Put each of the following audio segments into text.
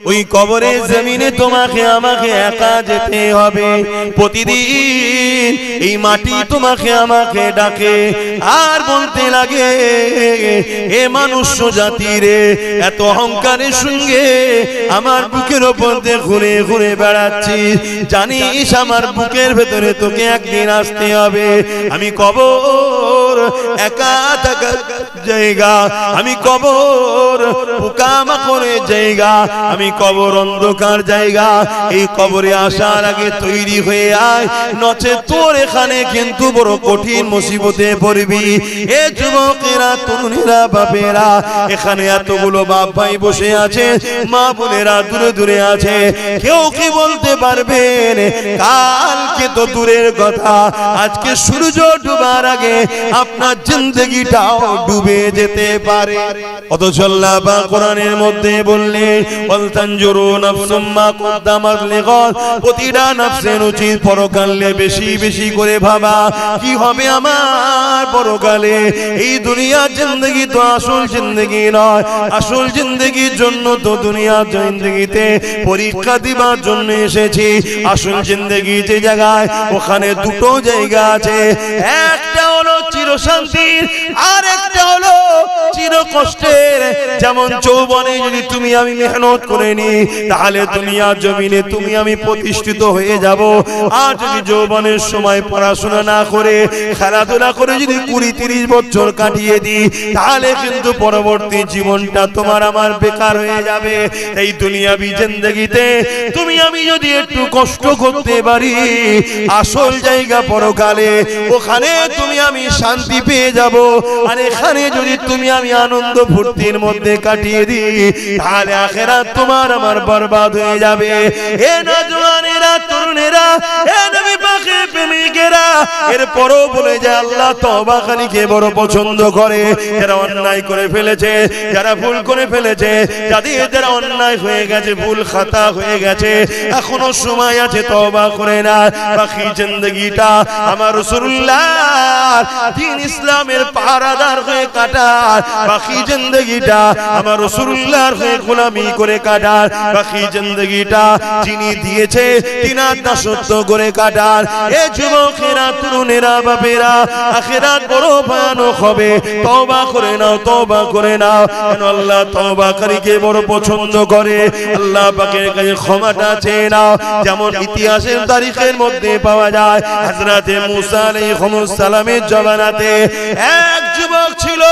ওই কবরের জমিনে তোমাকে আমাকে একা যেতে হবে। প্রতিদিন এই মাটি তোমাকে আমাকে ডাকে আর বলতে লাগে, এ মনুষ্য জাতি রে, এত অহংকারের সঙ্গে আমার বুকের ওপর দিয়ে ঘুরে ঘুরে বেড়াচ্ছিস, জানিস আমার বুকের ভেতরে তোকে একদিন আসতে হবে। আমি কবর একা থাকার জায়গা, আমি কবর পোকামাকড়ের জায়গা, আমি কবর অন্ধকার জায়গা। এই কবরে আসার আগে তৈরি হয়ে আয়, নচে তোর এখানে কিন্তু বড় কঠিন মুসিবতে পড়বি। এ যুবকেরা, তরুণীরা, বাপেরা, এখানে এতগুলো বাপ ভাই বসে আছে, মা বোনেরা দূরে দূরে আছে, কেউ কি বলতে পারবেন কালকে তো দূরের কথা, আজকে সূর্য ডুবার আগে আপনার জিন্দেগিটাও ডুবে যেতে পারে। অথচ আল্লাহ পাক কোরআনের মধ্যে বললেন, ওয়ালতানজুরু নাফসুম মা কদ্দামাত লিগাদ, প্রতিটা নফসের উচিত পরকালে বেশি বেশি করে ভাবা কি হবে আমার পরকালে। এই দুনিয়ার জিন্দেগি তো আসল জিন্দেগি নয়, আসল জিন্দেগির জন্য তো দুনিয়ার জিন্দেগিতে পরীক্ষা দিবার জন্য এসেছি। আসল জিন্দেগি যে জায়গায়, ওখানে দুটো জায়গা আছে, একটা হলো চিরশান্তির আর একটা হলো চির কষ্টের। যেমন যৌবনে যদি তুমি আমি মেহনত করে নি, তাহলে দুনিয়ার জমিনে তুমি আমি প্রতিষ্ঠিত হয়ে যাব। আর যদি যৌবনের সময় পড়াশোনা না করে খেলাধুলা করে যদি 20-30 বছর কাটিয়ে দিই, তাহলে কিন্তু পরবর্তী জীবনটা তোমার আমার বেকার হয়ে যাবে। এই দুনিয়াবি জিন্দেগিতে তুমি আমি যদি একটু কষ্ট করতে পারি, আসল জায়গা পরকালে, ওখানে তুমি আমি শান্তি পেয়ে যাব। আর এখানে যদি তুমি আমি আনন্দ ফুর্তির মধ্যে কাটিয়ে দিই, তাহলে আখিরাত তোমার আমার বরবাদ হয়ে যাবে। এ নওজওয়ানেরা, তরুণেরা, এ নবী পাকের প্রেমিকেরা, এরপরও বলে যায় আল্লাহ তওবাকারীকে বড় পছন্দ করে। যারা অন্যায় করে ফেলেছে, যারা ভুল করে ফেলেছে, যাদের অন্যায় হয়ে গেছে, ভুল খাতা হয়ে গেছে, এখনো সময় আছে, তওবা করে না। বাকি জিন্দেগিটা আমার রাসূলুল্লাহ দ্বীন ইসলামের পাহারাদার হয়ে কাটার, বাকি জিন্দেগিটা আমার রাসূলুল্লাহর হয়ে গোলামি করে কাটার, বাকি জিন্দেগিটা যিনি দিয়েছে তিনার দাসত্ব করে কাটার। এ যুবকেরা, তরুণেরা, বাপেরা, আখিরাত বড় ভয়ানক হবে। তওবা করে নাও, তওবা করে নাও, কেন আল্লাহ তওবাকারীকে বড় পছন্দ করে। আল্লাহ পাকের কাছে ক্ষমাটা চেয়ে নাও। যেমন ইতিহাসের তারিখের মধ্যে পাওয়া যায়, হযরতে মুসা আলাইহিস সালামের জমানাতে এক যুবক ছিল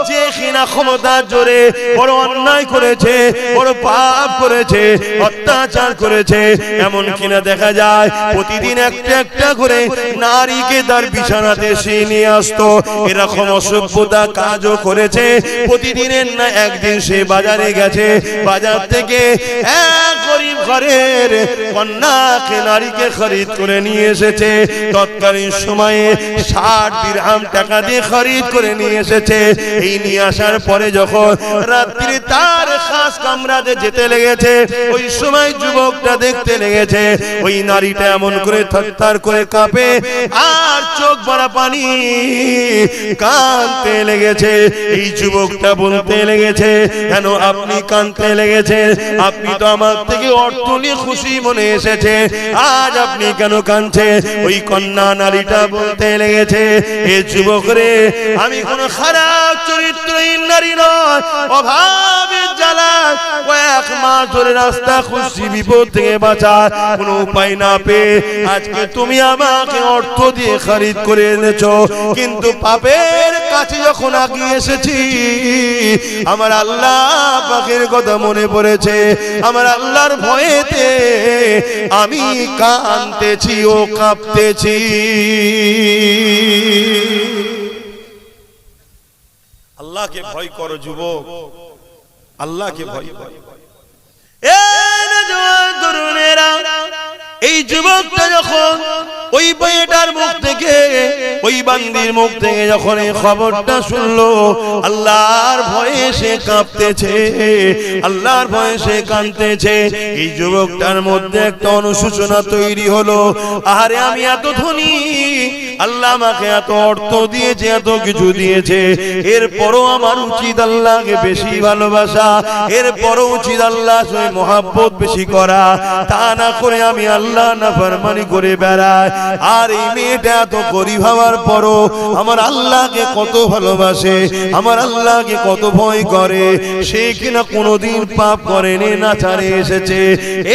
যে কিনা ক্ষমতার জোরে বড় অন্যায় করেছে, বড় পাপ করেছে, অত্যাচার করেছে। এমন কিনা দেখা যায় প্রতিদিন একটা একটা করে নারীকে তার বিছানাতে সে নিয়ে আসতো। এরকম অসভ্যতা কাজও করেছে। প্রতিদিনের না একদিন সে বাজারে গেছে, বাজার থেকে এক গরিব ঘরের কন্যাকে, নারীকে খরিদ করে নিয়ে এসেছে। তৎকালীন সময়ে 60 দিরহাম টাকা দিয়ে খরিদ করে নিয়ে এসেছে। এই নিয়ে আসার পরে যখন রাত্রি তার খাস কামরাতে যেতে লেগেছে, ওই সময় যুবকটা দেখতে লেগেছে ওই নারীটা এমন করে থরথর করে কাঁপে আর চোখ ভরা পানি, কাঁদতে লেগেছে। এই যুবকটা বলতে লেগেছে, কেন আপনি কাঁদতে লেগেছেন? আপনি তো আমার থেকে অর্থ নিয়ে খুশি মনে এসেছে, আজ আপনি কেন কাঁদছেন? ওই কন্যা নারীটা বলতে লেগেছে, এ যুবক রে, আমি কোন খারাপ চরিত্রহীন নারী নয়, অভাবের জ্বালা কয়েক মাস ধরে রাস্তা খুঁজছি বিপদ থেকে বাঁচার কোনো উপায় না পেয়ে আজকে তুমি আমাকে অর্থ দিয়ে খরিদ করে এনেছো। কিন্তু পাপের কাছে যখন আগিয়ে এসেছি, আমার আল্লাহ পাকের কথা মনে পড়েছে, আমার আল্লাহর ভয়েতে আমি কাঁদতেছি ও কাঁপতেছি। আল্লাহকে ভয় করো যুবক, আল্লাহকে ভয় করো। এই নওজওয়ান তরুণেরা, এই যুবকটা যখন ওই মেয়েটার মুখ থেকে, ওই বান্দির মুখ থেকে যখন এই খবরটা শুনলো, আল্লাহর ভয়ে সে কাঁপতেছে, আল্লাহর ভয়ে সে কাঁদতেছে। এই যুবকটার মধ্যে একটা অনুশোচনা তৈরি হলো, আরে আমি এত ধনী, আল্লাহ আমাকে এত অর্থ দিয়েছে, এত কিছু দিয়েছে, এরপরও আমার উচিত আল্লাহকে বেশি ভালোবাসা, এরপরও উচিত আল্লাহর সঙ্গে মহব্বত বেশি করা, তা না করে আমি আল্লাহ নাফরমানি করে বেড়াই। আর এই মেয়েটা এত গরিব হওয়ার পরও আমার আল্লাহকে কত ভালোবাসে, আমার আল্লাহকে কত ভয় করে, সে কিনা কোনোদিন পাপ করেনি, না ছাড়ে এসেছে,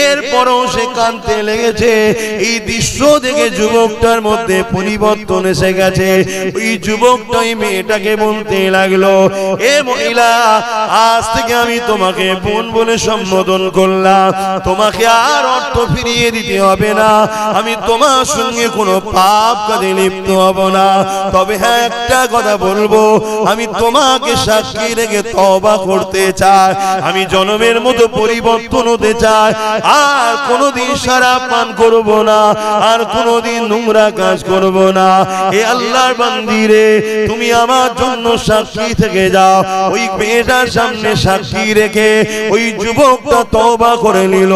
এরপরও সে কাঁদতে লেগেছে। এই দৃশ্য দেখে যুবকটার মধ্যে পরিবর্তন এসে গেছে। ওই যুবকটা ওই মেয়েটাকে বলতে লাগলো, এ মহিলা, আজ থেকে আমি তোমাকে বোন বলে সম্বোধন করলাম, তোমাকে আর অর্থ ফিরিয়ে দিতে হবে না, আমি তোমার সঙ্গে কোনো পাপ কাজে লিপ্ত হব না। তবে হ্যাঁ, একটা কথা বলবো, আমি তোমাকে সাক্ষী রেখে তওবা করতে চাই, আমি জনমের মতো পরিবর্তন হতে চাই, আর কোনোদিন শরাব পান করব না, আর কোনোদিন নোংরা কাজ করব না। এ আল্লাহর বান্দি রে, তুমি আমার জন্য সাক্ষী থেকে যাও। ওই মেয়েটার সামনে সাক্ষী রেখে ওই যুবকটা তওবা করে নিল।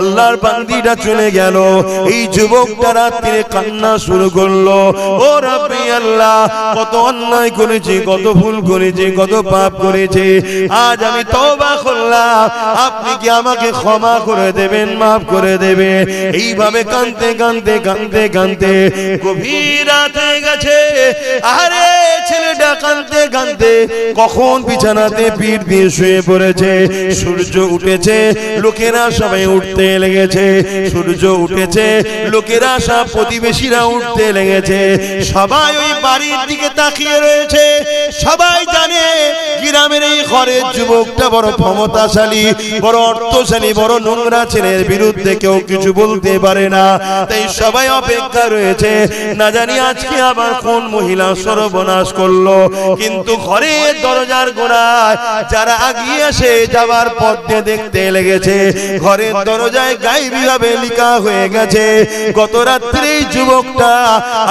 আল্লাহর বান্দিটা চলে গেল। এই যুবকটা রাত্রে কান্না শুরু করলো, ও রব্বি আল্লাহ, কত অন্যায় করেছি, কত ভুল করেছি, কত পাপ করেছি, আজ আমি তওবা করলাম, আপনি কি আমাকে ক্ষমা করে দেবেন, মাফ করে দেবেন। এইভাবে কাঁদতে কাঁদতে কাঁদতে কাঁদতে গভীর রাত হয়ে গেছে। আরে ছেলেটা কাঁদতে কাঁদতে কখন বিছানাতে পিঠ দিয়ে শুয়ে পড়েছে। সূর্য উঠেছে, লোকেরা সবাই উঠতে লেগেছে, সূর্য উঠেছে, লোকেরা সব প্রতিবেশীরা উঠতে লেগেছে, সবাই ওই বাড়ির দিকে তাকিয়ে রয়েছে। সবাই জানে গ্রামের এই ঘরের যুবকটা বড় ক্ষমতাশালী, বড় অর্থশালী, বড় নোংরা ছেলের বিরুদ্ধে কেউ কিছু বলতে পারে না। তাই সবাই অপেক্ষা রয়েছে, না জানি আজকে আবার কোন মহিলা সর্বনাশ করলো। কিন্তু ঘরের দরজার গোড়ায় যারা আগিয়ে এসে যাবার পথ দিয়ে দেখতে লেগেছে, ঘরের দরজায় গায়েবী ভাবে লেখা হয়ে গেছে, গত রাত্রে এই যুবকটা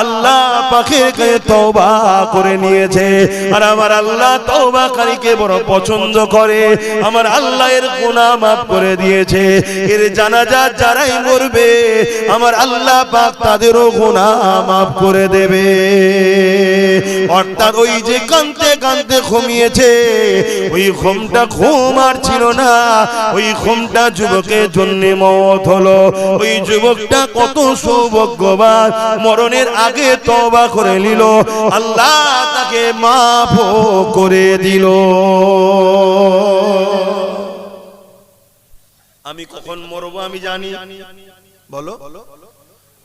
আল্লাহ পাকের কাছে তওবা করে নিয়েছে। আর আমার আল্লাহ তওবাকারীকে বড় পছন্দ করে, আমার আল্লাহ এর গুনাহ মাফ করে দিয়েছে। এর জানাজা যারাই মরবে, আমার আল্লাহ পাক তাদেরও গুনাহ মাফ করে দেবে। অর্থাৎ ওই যে কাঁদতে কাঁদতে ঘুমিয়েছে, ওই ঘুমটা ঘুম আর ছিল না, ওই ঘুমটা যুবকের জন্য মওত হলো। ওই যুবকটা কত সৌভাগ্যবান, মরণের আগে তওবা করে নিল, আল্লাহ তাকে মাফ করে দিল। আমি কখন মরবো আমি জানি, বলো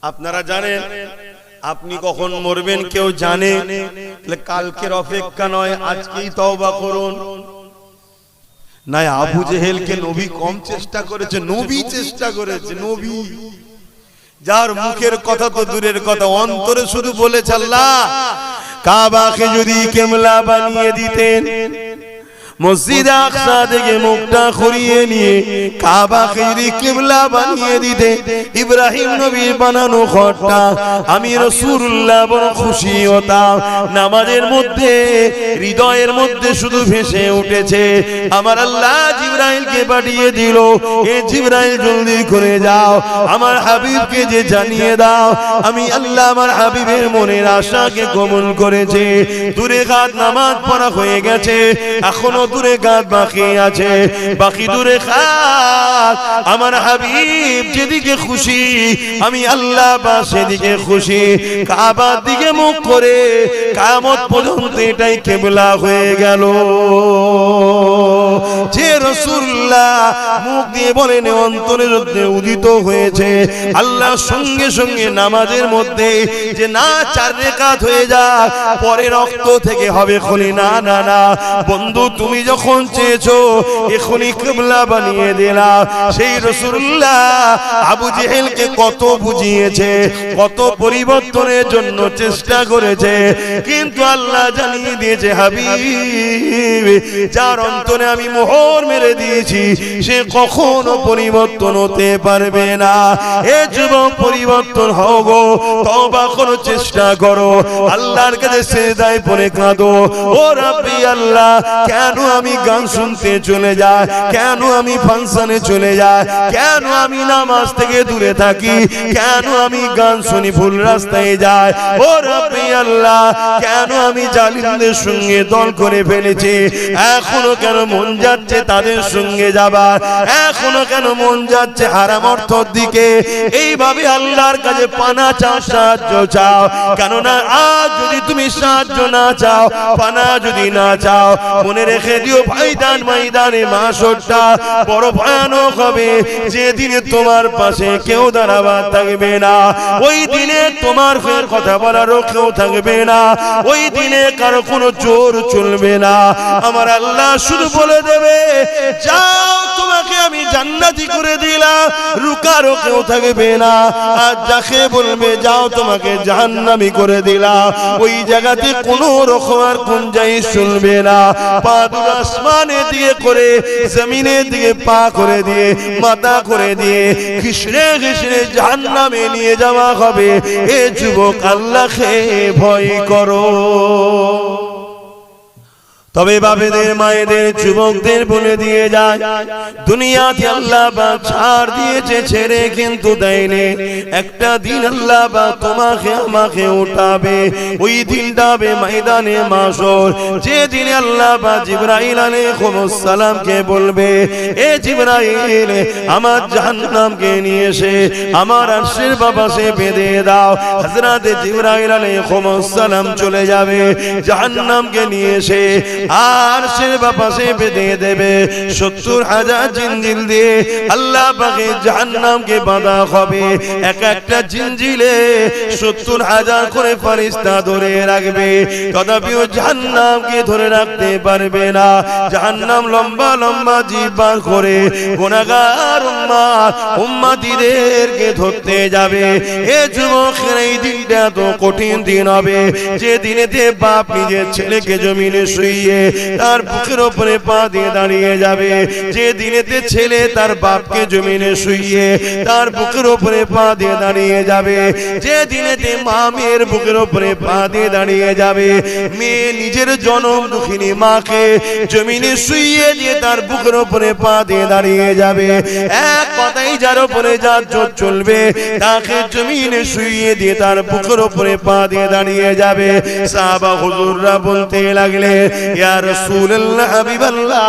আপনারা জানেন? আপনি কখন মরবেন কেউ জানে? কালকের অপেক্ষা নয়, আজকেই তওবা করুন। না, আবু জেহেলকে নবী কম চেষ্টা করেছে, নবী চেষ্টা করেছে। নবী যার মুখের কথা তো দূরের কথা, অন্তরে শুধু বলেছে আল্লাহ কাবাকে যদি কিবলা বানিয়ে দিতেন, মসজিদ আকসা থেকে মুখটা ঘুরিয়ে নিয়ে কাবাকে যদি কিবলা বানিয়ে দিতে, ইব্রাহিম নবীর বানানো ঘরটা, আমি রাসূলুল্লাহ বড় খুশি হতাম। নামাজের মধ্যে হৃদয়ের মধ্যে শুধু ভেসে উঠেছে, আমার আল্লাহ জিবরাইলকে পাঠিয়ে দিল, এ জিবরাইল জলদি করে যাও, আমার হাবিবকে যে জানিয়ে দাও আমি আল্লাহ আমার হাবিবের মনের আশাকে কবুল করেছে। দূরে কাত নামাজ পড়া হয়ে গেছে, এখনো দূরে কাত বাকি আছে, বাকি দূরে কাত। আমার হাবিব যেদিকে খুশি, আমি আল্লাহ বা সেদিকে খুশি। কাবার দিকে মুখ করে কিয়ামত পর্যন্ত এটাই কিবলা হয়ে গেল। যে রাসূলুল্লাহ মুখ দিয়ে বলেন, অন্তরের মধ্যে উদিত হয়েছে। আল্লাহ সঙ্গে সঙ্গে নামাজের মধ্যে যে না 4 রাকাত হয়ে যায়, পরে রক্ত থেকে হবে খলি, না না না বন্ধু, তুমি যখন চেয়েছো এখনই কিবলা বানিয়ে দিলাম। সেই সেই রাসূলুল্লাহ আবু জেহেলকে কত বুঝিয়েছে, কত পরিবর্তনের জন্য চেষ্টা করেছে, কিন্তু আল্লাহ জানিয়ে দিয়েছে হাবিব যার অন্তরে আমি মোহর মেরে দিয়েছি সে কখনো পরিবর্তন হতে পারবে না। এ যুবক পরিবর্তন হও গো, তওবা করো, চেষ্টা করো, আল্লাহর কাছে সিজদায় পড়ে কাঁদো, ও রাব্বি আল্লাহ কেন আমি গান শুনতে চলে যাই, কেন আমি ফাংশনে চলে যাই, কেন আমি নামাজ থেকে দূরে থাকি, কেন আমি গান শুনি ভুল রাস্তায় যাই, ও রাব্বি আল্লাহ কেন আমি জালিমদের সঙ্গে দল করে ফেলেছি, এখনো কেন মন যাচ্ছে তাদের সঙ্গে যাবার, এখনো কেন মন যাচ্ছে হারাম অর্থের দিকে। এইভাবে আল্লাহর কাছে পানা চাও, সাহায্য চাও, কেননা আজ যদি তুমি সাহায্য না চাও, পানা যদি না চাও, মনে রেখে দিও ভাইদান ময়দানে মাশরটা বড় ভয়ানক হবে, যেদিনে তোমার পাশে কেউ দাঁড়াবার থাকবে না, ওই দিনে তোমার ফের কথা বলারও কেউ থাকবে না, ওই দিনে কারো কোনো জোর চলবে না। আমার আল্লাহ শুধু বলে দেবে যাও তোমাকে আমি জান্নাতি করে দিলাম, রুকারও কেউ থাকবে না। আর যাকে বলবে যাও তোমাকে জাহান্নামী করে দিলাম, ওই জায়গাতে কোনো রকম আর গুঞ্জাইশ চলবে না। পা দুটো আসমানের দিকে করে জমিনের দিকে পা করে দিয়ে মাথা করে দিয়ে ঘিসড়ে ঘিসড়ে জাহান্নামে নিয়ে যাওয়া হবে। এ যুবক আল্লাহকে ভয় করো। তবে বাবেদের মায়েদের যুবকদের বলে দিয়ে যায় দুনিয়াতে আল্লাহ পাক ছাড় দিয়েছে, ছেড়ে কিন্তু দেয়নি। একটা দিন আল্লাহ পাক তোমাকে আমাকে উঠাবে, ওই দিনটা হবে ময়দানে মাশর, যে দিনে আল্লাহ পাক জিবরাইল আলাইহিস সালামকে বলবে এ জিবরাইল আমার জাহান্নামকে নিয়ে এসে আমার আরশের পাশে বেঁধে দাও। হযরত জিবরাইল আলাইহিস সালাম চলে যাবে, জাহান্নামকে নিয়ে এসে আরশের পাশে বেঁধে দেবে। ৭০,০০০ জিনজিল দিয়ে আল্লাহ পাকে জাহান্নামকে বাঁধা হবে। এক একটা জিনজিলে ৭০,০০০ করে ফেরেশতা ধরে রাখবে, তথাপিও জাহান্নামকে ধরে রাখতে পারবে না। জাহান্নাম লম্বা লম্বা জিভ বার করে গুনাহগার উম্মতিদেরকে ধরতে যাবে। এ যুবকের এই দিনটা তো কঠিন দিন হবে, যে দিনেতে বাপ নিজের ছেলেকে জমিনে শুইয়ে তার বুকের উপরে পা দিয়ে দাঁড়িয়ে যাবে, যে দিনেতে ছেলে তার বাপকে জমিনে শুইয়ে তার বুকের উপরে পা দিয়ে দাঁড়িয়ে যাবে, যে দিনেতে মা মেয়ের বুকের উপরে পা দিয়ে দাঁড়িয়ে যাবে, মেয়ে নিজের জনম দুঃখিনী মাকে জমিনে শুইয়ে দিয়ে তার বুকের উপরে পা দিয়ে দাঁড়িয়ে যাবে। এক কথাই যার উপরে যার জোর চলবে তাকে জমিনে শুইয়ে দিয়ে তার বুকের উপরে পা দিয়ে দাঁড়িয়ে যাবে। সাহাবা হুজুররা বলতে লাগলে ইয়া রাসূলুল্লাহ হাবিবাল্লাহ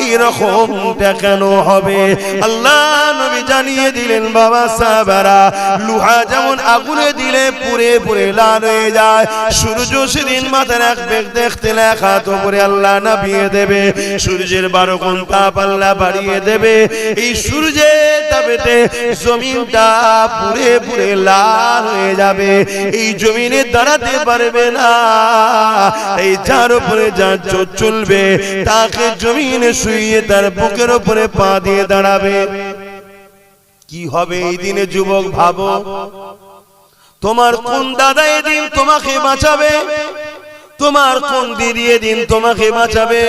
এইরকমটা কেন হবে? আল্লাহ নবী জানিয়ে দিলেন বাবা সাহাবারা, লোহা যেমন আগুনে দিলে পুড়ে পুড়ে লাল হয়ে যায়, সূর্য সেদিন মাথায় রাখবে দেখতে লেখা তো পরে আল্লাহ নামিয়ে দেবে, সূর্যের 12 গুণ তাপ আল্লাহ বাড়িয়ে দেবে। এই সূর্যের তাপেতে জমিনটা পুড়ে পুড়ে লাল হয়ে যাবে, এই জমিনে দাঁড়াতে পারবে না। এই যার উপরে যার জোর চলবে তাকে জমিনে শুইয়ে তার বুকের উপরে পা দিয়ে দাঁড়াবে। কি হবে এই দিনে যুবক ভাবো, তোমার কোন দাদা এদিন তোমাকে বাঁচাবে, তোমার কোন দিদি এদিন তোমাকে বাঁচাবে?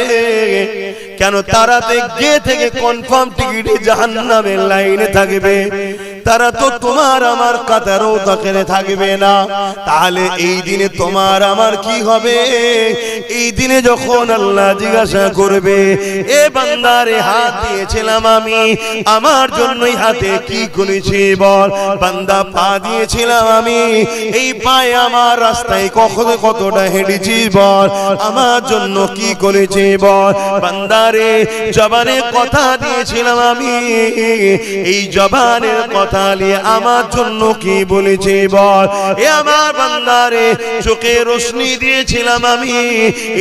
কেন তারাতে গিয়ে থেকে কনফার্ম টিকিটে জাহান্নামের লাইনে থাকবে, তারা তো তোমার আমার কাতারও তাকে থাকবে না। তাহলে এই দিনে তোমার আমার কি হবে? এই দিনে যখন আল্লাহ জিজ্ঞাসা করবে এ বান্দারে হাত দিয়েছিলাম আমি, আমার জন্যই হাতে কি করেছি বল? বান্দা পা দিয়েছিলাম আমি, এই পায়ে আমার রাস্তায় কখনো কতটা হেঁটেছি বল? আমার জন্য কি করেছি বল? বান্দারে জবানে কথা দিয়েছিলাম আমি, এই জবানের কথা তালিয়ে আমার জন্য কি বলেছে বল। এ আমার বান্দারে, চোখে রোশনি দিয়েছিলাম আমি,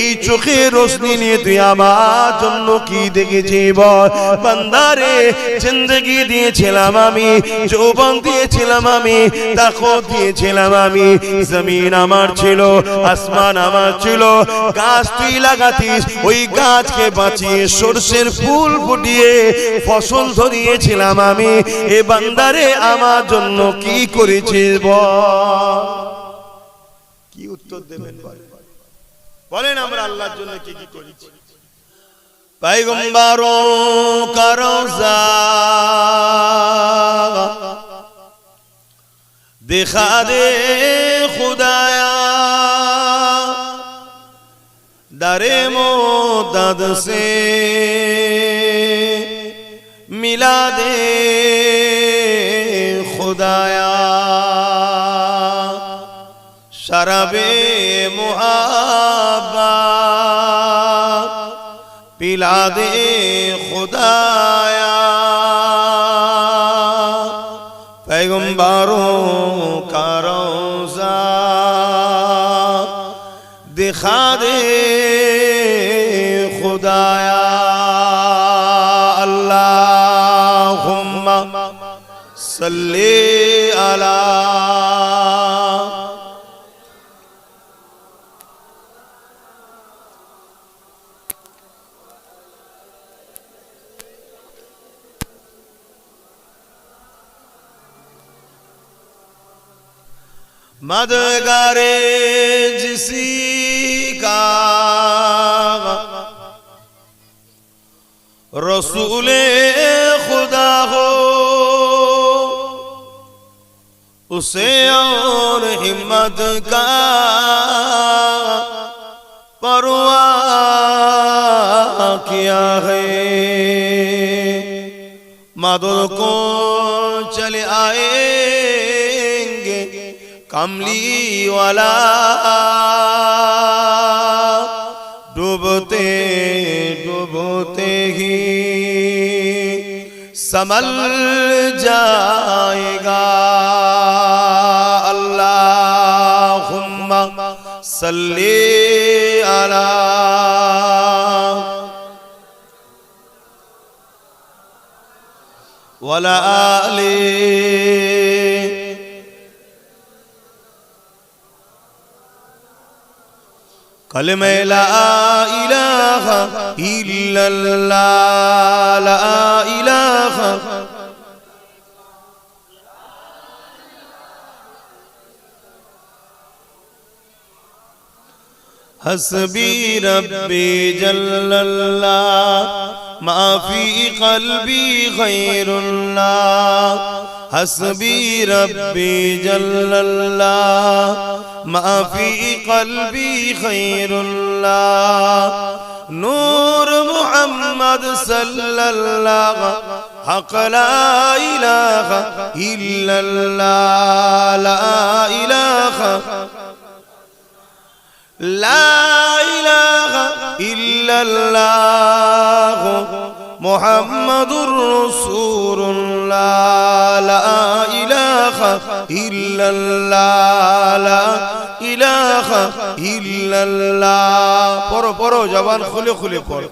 এই চোখে রোশনি নিয়ে তুই আমার জন্য কি দেখেছি বল। বান্দারে, জিন্দেগি দিয়েছিলাম আমি, যৌবন দিয়েছিলাম আমি, তাকত দিয়েছিলাম আমি, জমিন আমার ছিল, আসমান আমার ছিল, গাছ তুই লাগাতিস, ওই গাছকে বাঁচিয়ে সরষের ফুল ফুটিয়ে ফসল ধরিয়েছিলাম আমি। এ বান্দারে, আমার জন্য কি করেছিস বল। কি উত্তর দেবেন বলেন, আমরা আল্লাহর জন্য কি কি করেছি। पैगंबरों का रोज़ा दिखा दे खुदाया, दरे मोदद से मिला दे खुदाया, शराबे मुहब्बत पिला दे खुदाया, पैगंबरों का रोज़ा दिखा दे खुदाया। अल्लाहुम्मा सल्ली अला मदगारे जिसी का रसूले खुदा हो, उसे और हिम्मत का परवाह किया है। मदद को चले आएंगे कमली वाला, डूबते डूबते ही संभल जाएगा। अल्लाहुम्मा सल्ली अला वला आले कलमे ला इलाहा इल्लल्लाह, ला इलाहा हस्बी रब्बी जल्लल्लाह, माफी क़ल्बी ग़ैरुल्लाह, हस्बी रब्बी जल्लल्लाह, माफी क़ल्बी ग़ैरुल्लाह, नूर मुहम्मद सल्लल्लाह, हक़ ला इलाहा इल्लल्लाह, ला इलाहा ला इलाहा इल्लल्लाह, मुहम्मदुर रसूलुल्लाह, ला इलाहा इल्लल्लाह, ला इलाहा इल्लल्लाह। पढ़ो पढ़ो, जबान खुले खुले पढ़ो।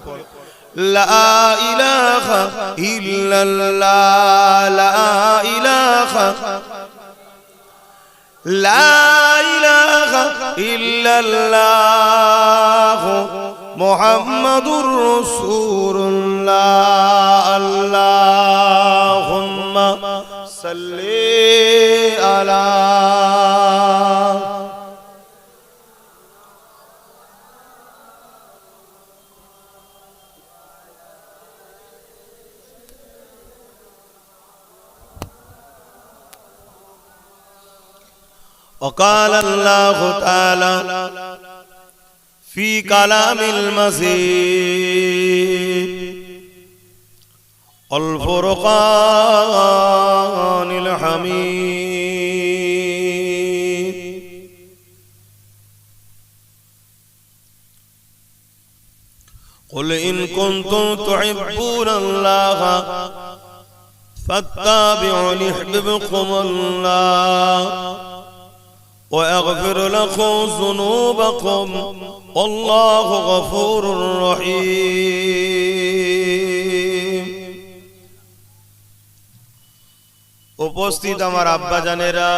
ला इलाहा इल्लल्लाह, ला इलाहा ला इलाहा इल्लल्लाह, मुहम्मदुर रसूलुल्लाह। अल्लाहुम्मा सल्ली अला وقال الله تعالى في كلام المزيد الفرقان الحميد قل إن كنتم تحبون الله فاتبعوني يحببكم الله ويغفر لكم ذنوبكم والله غفور رحيم। উপস্থিত আমার আব্বা জানেরা,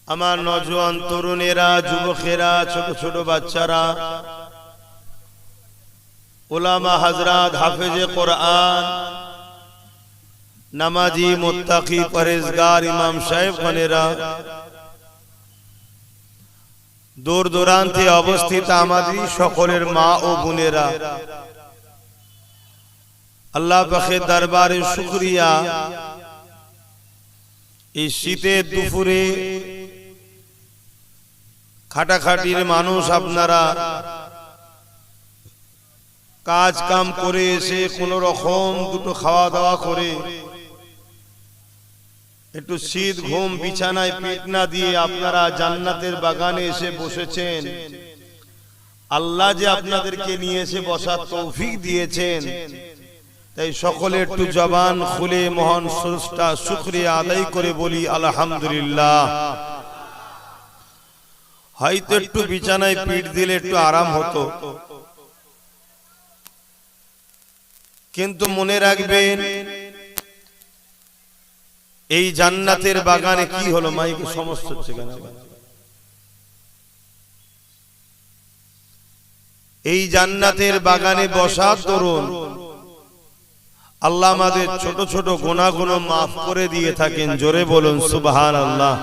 আমার নওজোয়ান তরুণেরা, যুবকেরা, ছোট ছোট বাচ্চারা, উলামা হযরত, হাফেজে কোরআন, নামাজি, মুত্তাকি, পরহেজগার ইমাম সাহেবগণেরা, দূর দূরান্তে অবস্থিত আমাদের সকলের মা ও বোনেরা, আল্লাহ পাকের দরবারে শুকরিয়া, এই শীতের দুপুরে খাটাখাটির মানুষ আপনারা কাজ কাম করে এসে কোন রকম দুটো খাওয়া দাওয়া করে একটু শীত ঘুম বিছানায় পেট না দিয়ে আপনারা জান্নাতের বাগানে এসে বসেছেন। আল্লাহ যে আপনাদেরকে নিয়ে এসে বসার তৌফিক দিয়েছেন, তাই সকলে একটু জবান খুলে মহান স্রষ্টা শুকরিয়া আদায় করে বলি আলহামদুলিল্লাহ। হয়তো একটু বিছানায় পিঠ দিলে একটু আরাম হতো, কিন্তু মনে রাখবেন এই জান্নাতের বাগানে কি হলো, মাইকে সমস্যা হচ্ছে কেন? এই জান্নাতের বাগানে বসা তরুণ আল্লাহ আমাদের ছোট ছোট গুনাহগুলো মাফ করে দিয়ে থাকেন। জোরে বলুন সুবহানাল্লাহ।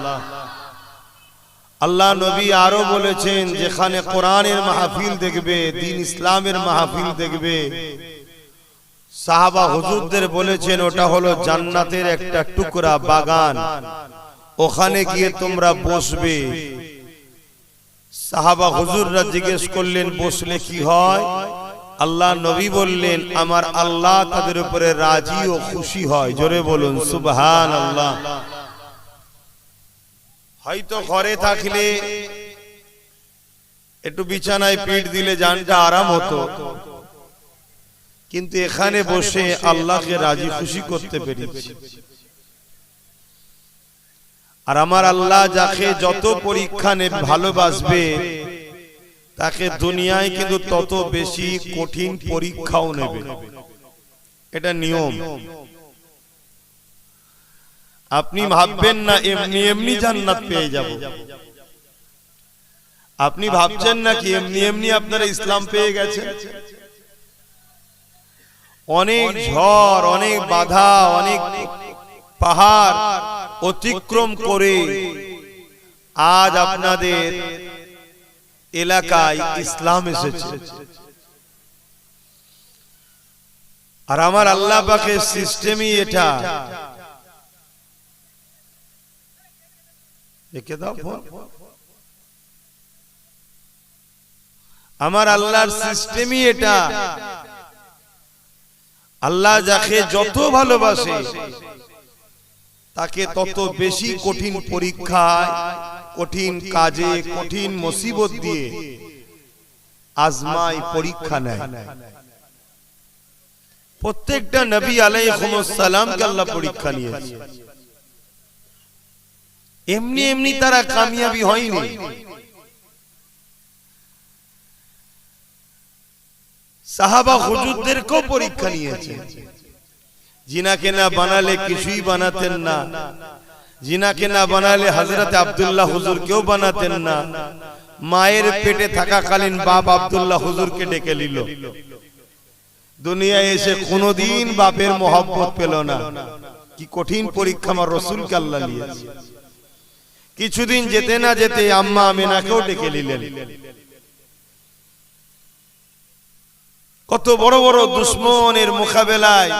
আল্লাহ নবী আরো বলেছেন, যেখানে কোরআনের মাহফিল দেখবে, দ্বীন ইসলামের মাহফিল দেখবে, সাহাবা হুজুরদের বলেছেন ওটা হলো জান্নাতের একটা টুকরা বাগান, ওখানে গিয়ে তোমরা বসবে। সাহাবা হুজুররা জিজ্ঞেস করলেন বসলে কি হয়? আল্লাহ নবী বললেন, আমার আল্লাহ তাদের উপরে রাজি ও খুশি হয়। জোরে বলুন সুবহানাল্লাহ। হয়তো ঘরে থাকলে একটু বিছানায় পিঠ দিলে জানটা আরাম হতো, কিন্তু এখানে বসে আল্লাহকে রাজি খুশি করতে পেরেছি। আর আমার আল্লাহ যাকে যত পরীক্ষা নেবে, ভালোবাসবে, তাকে দুনিয়ায় কিন্তু তত বেশি কঠিন পরীক্ষাও নেবে। এটা নিয়ম। আপনি ভাববেন না এমনি এমনি জান্নাত পেয়ে যাব। আপনি ভাবছেন না কি এমনি এমনি আপনারা ইসলাম পেয়ে গেছেন। অনেক ঝড়, অনেক বাধা, অনেক পাহাড় অতিক্রম করে আজ আপনাদের এলাকায় ইসলাম এসেছে। আর আমার আল্লাহ পাকের সিস্টেমই এটা। দেখে দাও, আমার আল্লাহর সিস্টেমই এটা। আল্লাহ যাকে যত ভালোবাসে তাকে তত বেশি কঠিন পরীক্ষায়, কঠিন কাজে, কঠিন মুসিবত দিয়ে আজমাই, পরীক্ষা নেয়। প্রত্যেকটা নবী আলাইহিস সালামকে আল্লাহ পরীক্ষা নিয়েছে। এমনি এমনি তারা কামিয়াবি হয়নি। সাহাবা হুজুরদেরকেও পরীক্ষা নিয়েছে। জিনাকে না বানালে কিছুই বানাতেন না, জিনাকে না বানালে হযরত আব্দুল্লাহ হুজুরকেও বানাতেন না। মায়ের পেটে থাকাকালীন বাপ আব্দুল্লাহ হুজুরকে ডেকে নিল। দুনিয়ায় এসে কোনোদিন বাপের মহব্বত পেল না। কি কঠিন পরীক্ষা আমার রাসূলকে আল্লাহ নিয়েছে। কিছুদিন যেতে না যেতে আম্মা আমিনাকেও ডেকে নিলেন। কত বড় বড় দুশমনের মোকাবেলায়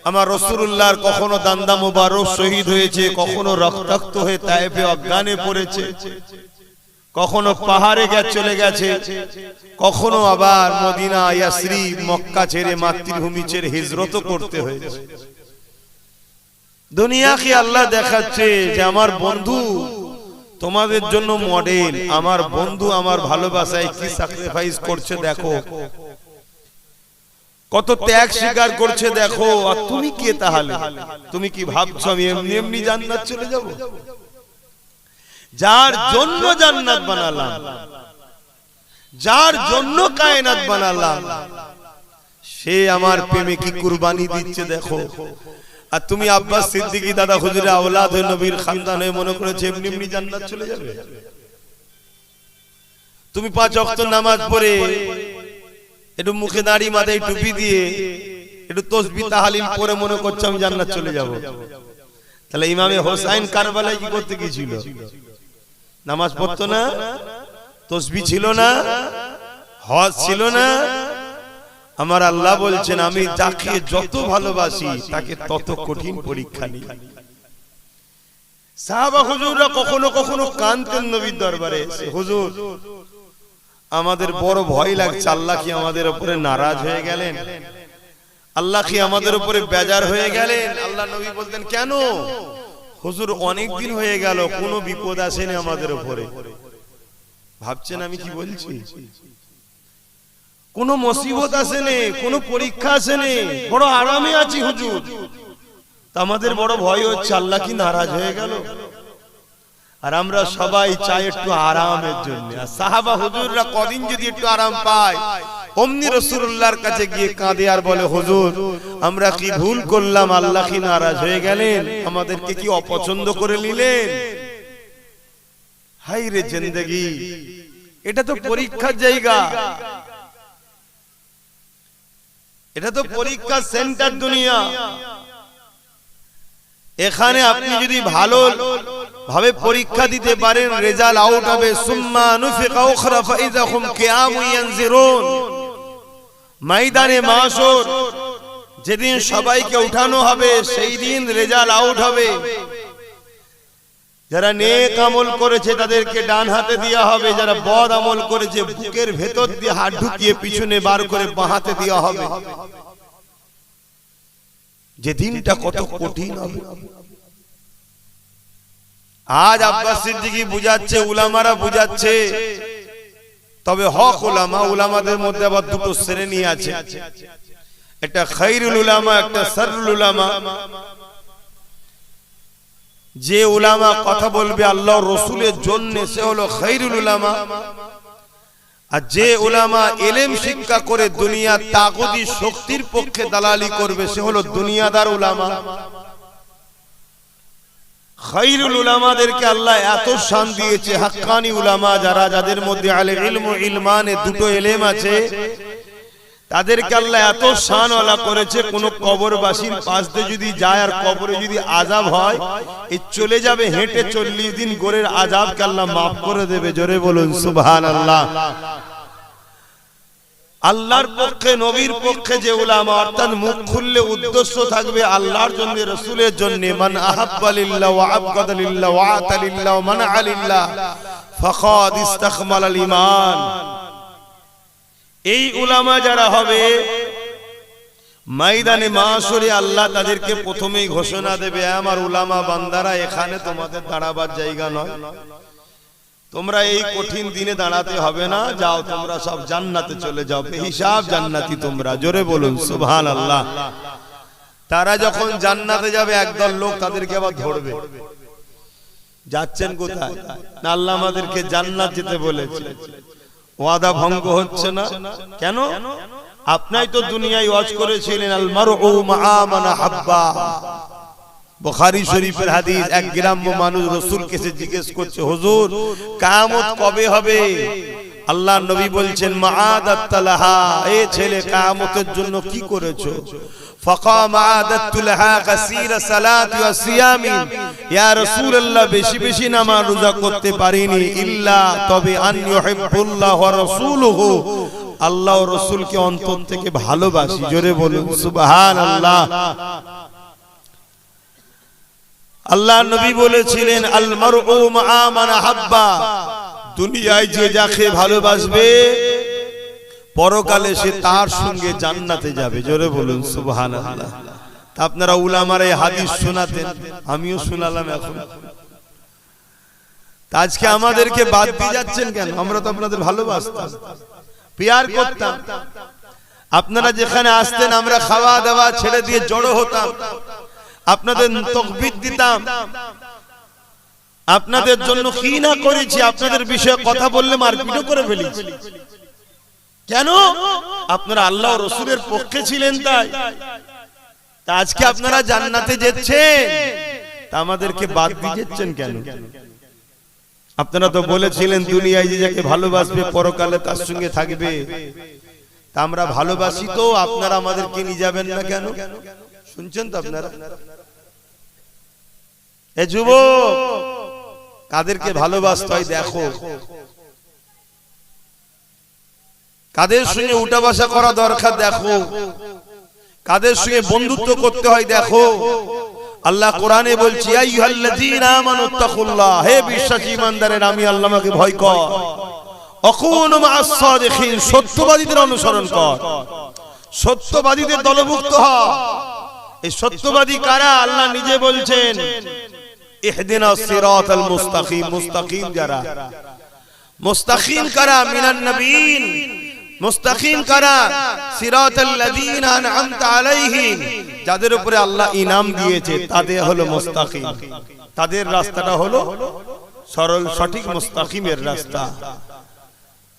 আমার রাসূলুল্লাহর কখনো দান্দা মুবারক শহীদ হয়েছে, কখনো রক্তাক্ত হয়ে তায়েফে অজ্ঞানে পড়েছে, কখনো পাহাড়ে চলে গেছে, কখনো আবার মদিনা, ইয়াসরিব, মক্কা ছেড়ে মাতৃভূমি ছেড়ে হিজরত করতে হয়েছে। দুনিয়াকে আল্লাহ দেখাচ্ছে যে আমার বন্ধু তোমাদের জন্য মডেল। আমার বন্ধু আমার ভালোবাসায় কি স্যাক্রিফাইস করছে দেখো। কত ত্যাগ স্বীকার করছে দেখো। আর তুমি কে তাহলে? তুমি কি ভাবছো আমি এমনি এমনি জান্নাত চলে যাব? যার জন্য জান্নাত বানালাম, যার জন্য কায়নাত বানালাম, সে আমার প্রেমে কি কুরবানি দিচ্ছে দেখো। আর তুমি আব্বাস সিদ্দিকী দাদা হুজুরের আওলাদ হয়ে নবীর খানদান হয়ে মনে করেছে এমনি এমনি জান্নাত চলে যাবে? তুমি 5 ওয়াক্ত নামাজ পড়ে একটু মুখে দাড়ি মাথায় টুপি দিয়ে একটু তাসবিহ তাহলিল পড়ে মনে করছো আমি জান্নাত চলে যাব? তাহলে ইমামে হোসাইন কারবালায় কি করতে গিয়েছিল? নামাজ পড়তো না, তাসবিহ ছিল না, হজ ছিল না। আমার আল্লাহ বলছেন আমি যাকে যত ভালোবাসি তাকে তত কঠিন পরীক্ষা নিই। সাহাবা হুজুররা কখনো কখনো কাঁদতেন নবীর দরবারে, হুজুর আমাদের বড় ভয় লাগছে, আল্লাহ কি আমাদের উপরে নারাজ হয়ে গেলেন? আল্লাহ কি আমাদের উপরে বেজার হয়ে গেলেন? আল্লাহ নবী বলতেন কেন? হুজুর অনেক দিন হয়ে গেল কোনো বিপদ আসেনি আমাদের উপরে। ভাবছেন আমি কি বলছি? কোনো মুসিবত আসেনি, কোনো পরীক্ষা আসেনি, বড় আরামে আছি হুজুর। তা আমাদের বড় ভয় হচ্ছে আল্লাহ কি নারাজ হয়ে গেল? আর আমরা সবাই চাই একটু আরামের জন্য। আর সাহাবা হুজুররা কদিন যদি একটু আরাম পায় অমনি রাসূলুল্লাহর কাছে গিয়ে কাঁদে আর বলে হুজুর আমরা কি ভুল করলাম? আল্লাহ কি নারাজ হয়ে গেলেন? আমাদেরকে কি অপছন্দ করে নিলেন? হায় রে জিন্দেগি, এটা তো পরীক্ষার জায়গা, এটা তো পরীক্ষার সেন্টার দুনিয়া। এখানে আপনি যদি ভালো ভাবে পরীক্ষা দিতে পারেন রেজাল্ট আউট হবে। সুম্মা নুফিকা উখরা ফাইযা হুম কিয়ামুন ইয়ানজিরুন। ময়দানে মাশর যেদিন সবাইকে উঠানো হবে সেই দিন রেজাল্ট আউট হবে। যারা নেক আমল করেছে তাদেরকে ডান হাতে দেওয়া হবে, যারা বদ আমল করেছে বুকের ভেতর দিয়ে হাত ঢুকিয়ে পিছনে বার করে বাঁ হাতে দেওয়া হবে। যে দিনটা কত কঠিন হবে। আজ আব্বাস সিদ্দিকী বুঝাচ্ছে, উলামারা বুঝাচ্ছে, তবে হক উলামা, উলামাদের মধ্যে আবার দুটো শ্রেণী আছে, একটা খায়রুল উলামা, একটা শাররুল উলামা। যে উলামা কথা বলবে আল্লাহর রাসূলের জন্য সে হলো খায়রুল উলামা। আর যে উলামা ইলম শিক্ষা করে দুনিয়া তাগুতি শক্তির পক্ষে দালালি করবে সে হলো দুনিয়াদার উলামা। খায়রুল উলামাদেরকে আল্লাহ এত শান দিয়েছে, হাক্কানি উলামা যারা, যাদের মধ্যে আলে ইলম ও ইলমানে দুটো এলেম আছে, তাদেরকে আল্লাহ এত শানওয়ালা করেছে। কোন কবরবাসীর পাশ দিয়ে যদি যায় আর কবরে যদি আযাব হয়, এই চলে যাবে হেঁটে 40 দিন গোরের আযাবকে আল্লাহ মাফ করে দেবে। জোরে বলুন সুবহানাল্লাহ। আল্লাহর পক্ষে নবীর পক্ষে যে উলামা, অর্থাৎ মুখ খুললে উদ্দেশ্য থাকবে আল্লাহর জন্য, রাসূলের জন্য। মান আহাব্বা লিল্লাহ ওয়া আবগাদা লিল্লাহ ওয়া আতা লিল্লাহ ওয়া মানআ লিল্লাহ ফাকাদ ইস্তাকমালাল ঈমান। এই উলামা যারা হবে ময়দানে মাশরে আল্লাহ তাদেরকে প্রথমেই ঘোষণা দেবে, আমার উলামা বান্দারা এখানে তোমাদের দাঁড়াবার জায়গা নয়, তোমরা এই কঠিন দিনে দাঁড়াতে হবে না, যাও তোমরা সব জান্নাতে চলে যাও, বেহিসাব জান্নাতি তোমরা। জোরে বলুন সুবহানাল্লাহ। তারা যখন জান্নাতে যাবে একদল লোক তাদেরকে আবার ধরবে, যাচ্ছেন কোথায়? না আল্লাহ আমাদেরকে জান্নাত যেতে বলেছে, ওয়াদা ভঙ্গ হচ্ছে না কেন? আপনি তো দুনিয়ায় ওয়াজ করেছিলেন আল মারউ মা মান হাব্বা। বুখারী শরীফের হাদিস, এক গ্রাম্য মানুষ রাসূলকে জিজ্ঞেস করছে, হুজুর কিয়ামত কবে হবে? আল্লাহর নবী বলছেন মাআদাতলাহা, এই ছেলে কিয়ামতের জন্য কি করেছো? ফাকাম আদাতুলাহা কাসীরা সালাতি ওয়া সিয়ামি। ইয়া রাসূলুল্লাহ বেশি বেশি নামাজ রোজা করতে পারিনি, ইল্লা তবে আন ইউহিব্বুল্লাহ ওয়া রাসূলুহু, আল্লাহ ও রাসূলকে অন্তর থেকে ভালোবাসি। জোরে বলুন সুবহানাল্লাহ। আল্লাহ নবী বলেছিলেন আল মারউ মা মান হাব্বা, দুনিয়ায় যে যাকে ভালোবাসবে পরকালে সে তার সঙ্গে জান্নাতে যাবে। জোরে বলুন সুবহানাল্লাহ। আপনারা উলামারা এই হাদিস শোনাতেন, আমিও শোনালাম এখন। আজকে আমাদেরকে বাদ দিয়ে যাচ্ছেন কেন? আমরা তো আপনাদের ভালোবাসতাম, প্যার করতাম। আপনারা যেখানে আসতেন আমরা খাওয়া দাওয়া ছেড়ে দিয়ে জড়ো হতাম, আপনাদের তাকবীর দিতাম, আপনাদের জন্য কি না করেছি, আপনাদের বিষয়ে কথা বললে মারপিটও করে ফেলেছি। কেন? আপনারা আল্লাহ ও রাসূলের পক্ষে ছিলেন তাই। তা আজকে আপনারা জান্নাতে যাচ্ছেন, তা আমাদেরকে বাদ দিয়ে যাচ্ছেন কেন? আপনারা তো বলেছিলেন দুনিয়ায় যে যাকে ভালোবাসবে পরকালে তার সঙ্গে থাকবে। তা আমরা ভালোবাসি তো, আপনারা আমাদেরকে নিয়ে যাবেন না কেন? শুনছেন তো আপনারা? এ যুবক, কাদেরকে ভালোবাসতে হয় দেখো, কাদের সঙ্গে উঠা বসা করা দরকার দেখো, কাদের সঙ্গে বন্ধুত্ব করতে হয় দেখো। আল্লাহ কোরআনে বলছি, আইয়ুহাল্লাযীনা আমানুত্তাকুল্লাহ, হে বিশ্বাসী ঈমানদারেরা আমি আল্লাহকে ভয় কর, অকুনু মা'আস সাদিকিন, সত্যবাদীদের অনুসরণ কর, সত্যবাদীদের দলভুক্ত হ। এই সত্যবাদী কারা? আল্লাহ নিজে বলছেন, ইহদিনাস সিরাতাল মুস্তাকিম, মুস্তাকিম যারা, মুস্তাকিম কারা? মিনান নবীন, মুস্তাকিম কারা? সিরাতাল লাযীনা আন'আমতা আলাইহিম, যাদের উপরে আল্লাহ ইনাম দিয়েছে তাদের হলো মুস্তাকিম, তাদের রাস্তাটা হলো সরল সঠিক মুস্তাকিমের রাস্তা।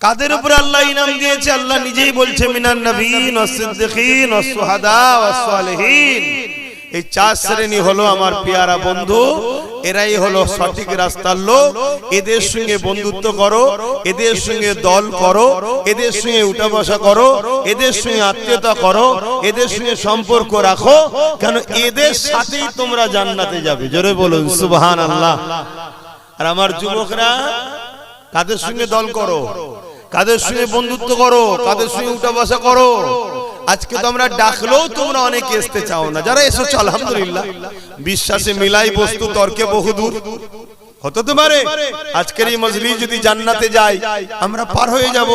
কাদের উপরে আল্লাহ ইনাম দিয়েছে? আল্লাহ নিজেই বলছে, মিনান নবীন ওয়াস সিদ্দিকিন ওয়াস শুহাদা ওয়াস সালিহিন। এই চার শ্রেণী হলো আমার পেয়ারা বন্ধু, এরাই হলো সঠিক রাস্তার লোক। এদের সঙ্গে বন্ধুত্ব করো, এদের সঙ্গে দল করো, এদের সঙ্গে উঠা বসা করো, এদের সঙ্গে আত্মীয়তা করো, এদের সঙ্গে সম্পর্ক রাখো, কেন এদের সাথেই তোমরা জান্নাতে যাবে। জোরে বলুন সুবহানাল্লাহ। আর আমার যুবকরা, কাদের সঙ্গে দল করো, কাদের সঙ্গে বন্ধুত্ব করো, কাদের সঙ্গে উঠা বসা করো। আজকে তো আমরা ডাকলেও তোমরা অনেকে আসতে চাও না, যারা এসেছো আলহামদুলিল্লাহ, বিশ্বাসে মিলাই বস্তু তর্কে বহুদূর। হতে তো পারে আজকের এই মজলিস যদি জান্নাতে যায় আমরা পার হয়ে যাব,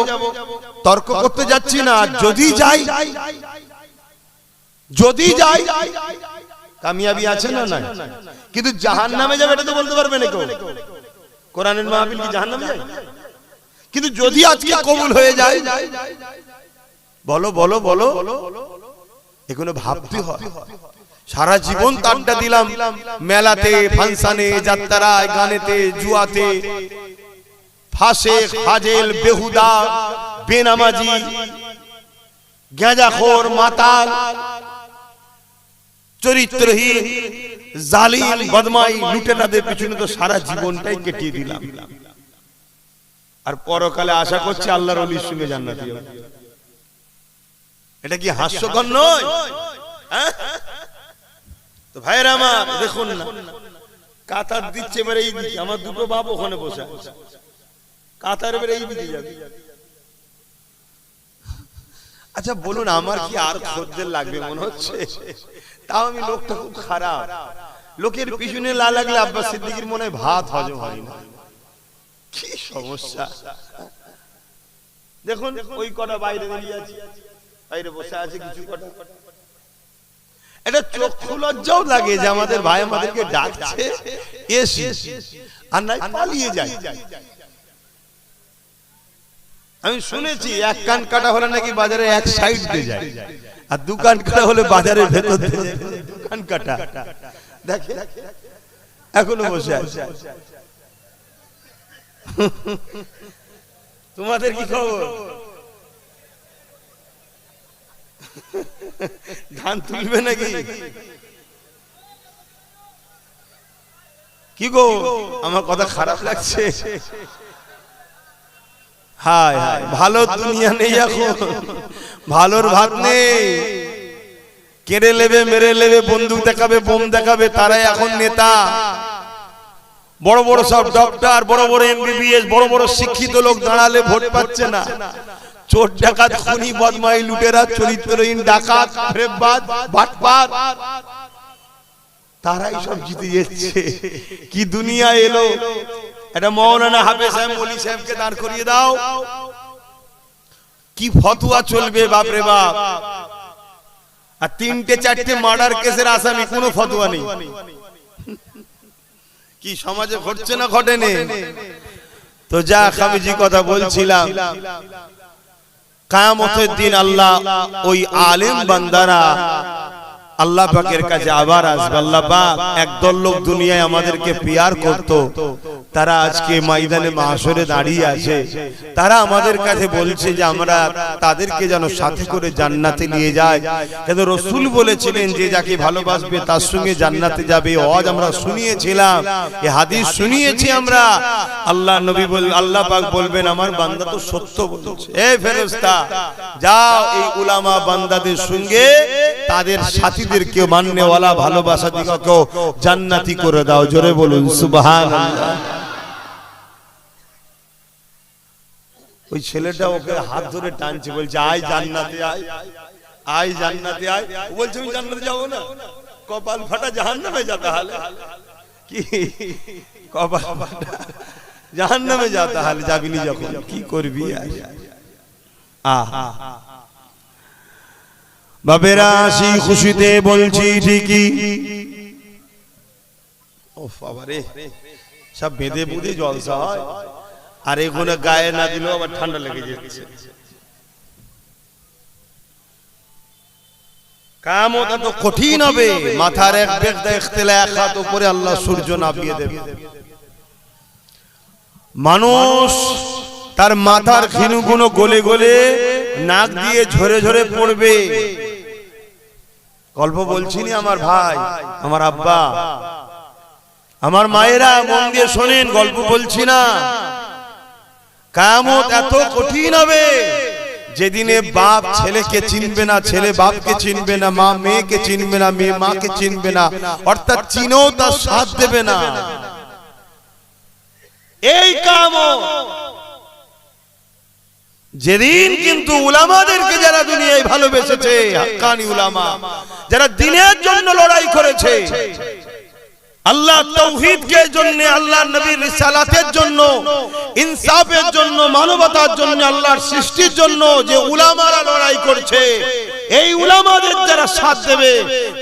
তর্ক করতে যাচ্ছি না। যদি যাই কামিয়াবি আছে না নাই, কিন্তু জাহান্নামে যাবে এটা তো বলতে পারবে না কেউ। কোরআনের মাহফিল কি জাহান্নামে যায়? কিন্তু যদি আজকে কবুল হয়ে যায়, বলো বলো বলো, এগুলো ভাবতে হয়। সারা জীবন তাড্ডা দিলাম মেলাতে, ফাংশনে, যাত্রায়, গানেতে, জুয়াতে, ফাঁসে, ফাজেল, বেহুদা, বেনামাজি, গাঁজাখোর, মাতাল, চরিত্রহীন, জালিম, বদমাই, লুটেরাদের পিছনে তো সারা জীবনটাই কেটিয়ে দিলাম। আর পরকালে আশা করছি আল্লাহর ওলির সঙ্গে জান্নাতি হবে। এটা কি হাস্যকর নয়? তো ভাইরা আমার দেখুন না, কাতার দিচ্ছে এবারে এই দিকে, আমার দুটো বাপ ওখানে বসে আছে, কাতার এবারে এই দিকে যাবে। আচ্ছা বলুন, আমার কি আর খদ্দের লাগবে মনে হচ্ছে? তাও আমি লোকটা খুব খারাপ, লোকের পিছনে লা লাগলে আব্বাস সিদ্দিকীর মনে হয় ভাত হজম হয় না। কি সমস্যা! দেখুন ওই কটা বাইরে দাঁড়িয়ে আছে, বাইরে বসে আছে কিছু কটা। এটা চক্ষু লজ্জাও লাগে যে আমাদের ভাই আমাদেরকে ডাকছে, এসি, আর নাই পালিয়ে যায়। আমি শুনেছি এক কান কাটা হলে নাকি বাজারে এক সাইড দিয়ে যায়, আর দু কান কাটা হলে বাজারের ভেতর দিয়ে যায়। দু কান কাটা দেখে এখনো বসে আছে। তোমাদের কি খবর? ধান তুলবে নাকি? কি গো, আমার কথা খারাপ লাগছে? হায় হায়, ভালো দুনিয়া নেই এখন, ভালোর ভাত নেই। কেড়ে নেবে, মেরে নেবে, বন্দুক দেখাবে, বোম দেখাবে, তারাই এখন নেতা। বড় বড় সব ডক্টর, বড় বড় এমবিবিএস, বড় বড় শিক্ষিত লোক দাঁড়ালে ভোট পাচ্ছে না। চোর ডাকাত, খুনি, বদমাই, লুটেরা, চরিত্রহীন, ডাকাত, ফেরেববাজ, বাটপার, তারাই সব জিতে যাচ্ছে। কি দুনিয়া এলো! এটা মাওলানা হাফেজ সাহেব, ওলি সাহেবকে দাঁড় করিয়ে দাও, কি ফতোয়া চলবে বাপরে বাপ। আর তিনটে চারটে মার্ডার কেসের আসামি, কোনো ফতোয়া নেই। কি সমাজে ঘটছে না ঘটেনি? তো যা আমি যে কথা বলছিলাম, কিয়ামতের দিন আল্লাহ ওই আলেম বান্দারা আল্লাহ পাকের কাছে আবার আসবে। আল্লাহ পাক একদল লোক দুনিয়ায় আমাদেরকে পিয়ার করত, তারা আজকে ময়দানে মাহশরে দাঁড়িয়ে আছে। তারা আমাদের কাছে বলছে যে আমরা তাদেরকে যেন সাথে করে জান্নাতে নিয়ে যাই, কিন্তু রাসূল বলেছিলেন যে যাকে ভালোবাসবে তার সঙ্গে জান্নাতে যাবে। আজ আমরা শুনিয়েছিলাম, এই হাদিস শুনিয়েছি আমরা। আল্লাহ নবী আল্লাহ পাক বলবেন আমার বান্দা তো সত্য বলছে, এই ফেরেশতা যাও এই উলামা বান্দাদের সঙ্গে তাদের সাথীদেরকে মাননেওয়ালা ভালোবাসা দিগকে জান্নাতি করে দাও। জোরে বলুন সুবহানাল্লাহ। ওই ছেলেটা ওকে হাত ধরে টানছে, বলছে আয় জান্নাতে আয়, আয় জান্নাতে আয়। ও বলছে আমি জান্নাতে যাব না, কপাল ফাটা জাহান্নামে যা, তাহলে কি কপাল ফাটা জাহান্নামে যা, তাহলে যাবি নি যখন কি করবি। বাবেরা আসি খুশিতে বলছি ঠিকই। ও বাবা রে, সব বেঁধে বুঝে জলসা হয়, আর এগুলো গায়ে না দিলেও আবার ঠান্ডা লেগে যাচ্ছে। কিয়ামত তো কঠিন হবে, মাথার এক বেগদা ইখতিলা এক হাত উপরে আল্লাহ সূর্য নামিয়ে দেবে। মানুষ তার মাথার খিনুগুলো গলে গলে নাক দিয়ে ঝরে ঝরে পড়বে। গল্প বলছিনি আমার ভাই, আমার আব্বা, আমার মায়েরা, মন দিয়ে শোনেন, গল্প বলছি না। কিয়ামত এত কঠিন হবে যেদিনে বাপ ছেলেকে চিনবে না, ছেলে বাপকে চিনবে না, মা মেয়েকে চিনবে না, মেয়ে মাকে চিনবে না, অর্থাৎ চিনেও তার সাথ দেবে না। এই কিয়ামত যেদিন কিন্তু উলামাদেরকে যারা দুনিয়ায় ভালোবেসেছে, হাক্কানি উলামা যারা দ্বীনের জন্য লড়াই করেছে, আল্লাহ তাওহীদের জন্য, আল্লাহর নবীর রিসালাতের জন্য, ইনসাফের জন্য, মানবতার জন্য, আল্লাহর সৃষ্টির জন্য যে উলামারা লড়াই করছে, এই উলামাদের যারা সাথ দেবে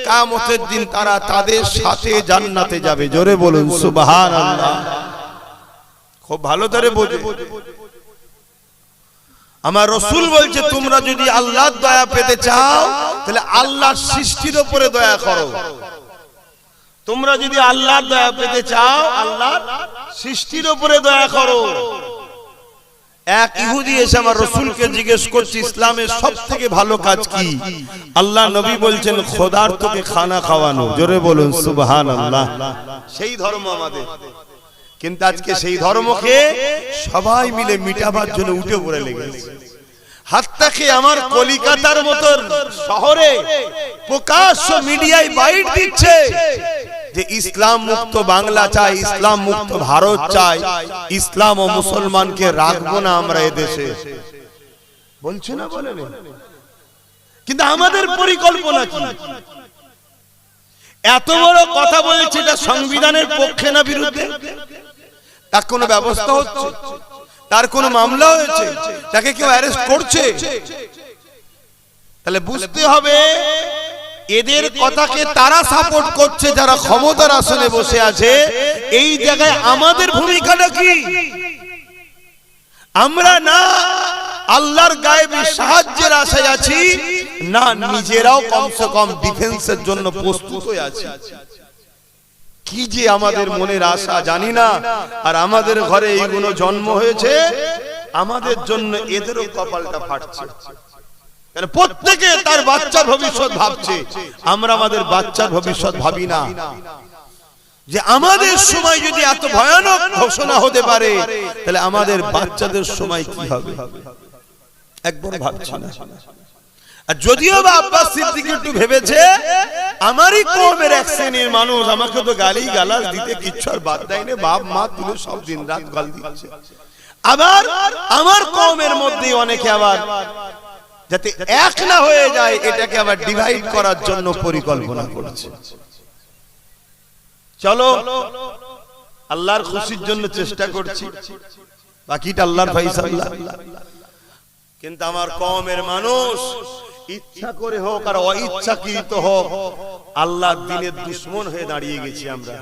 কিয়ামতের দিন তারা তাদের সাথে জান্নাতে যাবে। জোরে বলুন সুবহানাল্লাহ। খুব ভালো করে বোঝো। আমার রাসূল বলছে তোমরা যদি আল্লাহর দয়া পেতে চাও তাহলে আল্লাহর সৃষ্টির উপরে দয়া করো। তোমরা যদি আল্লাহর দয়া পেতে চাও আল্লাহর সৃষ্টির উপরে দয়া করো। এক ইহুদি এসে আমার রাসূলকে জিজ্ঞেস করছে ইসলামের সবথেকে ভালো কাজ কি? আল্লাহ নবী বলছেন খোদার্থকে খানা খাওয়ানো। জোরে বলুন সুবহানাল্লাহ। সেই ধর্ম আমাদের, কিন্তু আজকে সেই ধর্মকে সবাই মিলে মিটাবার জন্য উঠে পড়ে লেগেছে। হাত্তাকে আমার কলিকাতার মতো শহরে প্রকাশ্য মিডিয়ায় বাইট দিচ্ছে যে ইসলাম মুক্ত বাংলা চাই, ইসলাম মুক্ত ভারত চাই, ইসলাম ও মুসলমানকে রাখবো না আমরা এদেশে। বলছে না, বলে না, কিন্তু আমাদের পরিকল্পনা কি? এত বড় কথা বলছে, এটা সংবিধানের পক্ষে না বিরুদ্ধে? তার কোনো ব্যবস্থা হচ্ছে? তার কোনো মামলা হয়েছে? তাকে কেউ অ্যারেস্ট করছে? তাহলে বুঝতে হবে এদের কথাকে তারা সাপোর্ট করছে যারা ক্ষমতার আসনে বসে আছে। এই জায়গায় আমাদের ভূমিকাটা কি? আমরা না আল্লাহর গায়েবী সাহায্যের আশায় আছি, না নিজেরাও কমসে কম ডিফেন্সের জন্য প্রস্তুত হয়ে আছি। কি যে আমাদের মনের আশা জানি না। আর আমাদের ঘরে এইগুলো জন্ম হয়েছে, আমাদের জন্য এদেরও কপালটা ফাটছে। প্রত্যেকে তার বাচ্চার ভবিষ্যৎ ভাবছে, আমরা আমাদের বাচ্চার ভবিষ্যৎ ভাবি না। যে আমাদের সময় যদি এত ভয়ানক ঘোষণা হতে পারে তাহলে আমাদের বাচ্চাদের সময় কি হবে একবার ভাবছি না। আর যদিও বা আব্বাস সিদ্দিক একটু ভেবেছে, আমারই কওমের এক শ্রেণীর মানুষ আমাকে তো গালি গালাজ দিতে কিচ্ছু আর বাদ দেয়নি, বাপ মা তুলে সব দিন রাত গাল দিচ্ছে। আবার আমার কওমের মধ্যে অনেকে আবার যাতে এক না হয়ে যায় এটাকে আবার ডিভাইড করার জন্য পরিকল্পনা করছে। চলো আল্লাহর খুশির জন্য চেষ্টা করছি, বাকিটা আল্লাহর ফয়সালা। কিন্তু আমার কওমের মানুষ ইচ্ছা করে হোক আর অইচ্ছাকৃত হোক আল্লাহর দ্বীনের দুশমন হয়ে দাঁড়িয়ে গেছি আমরা।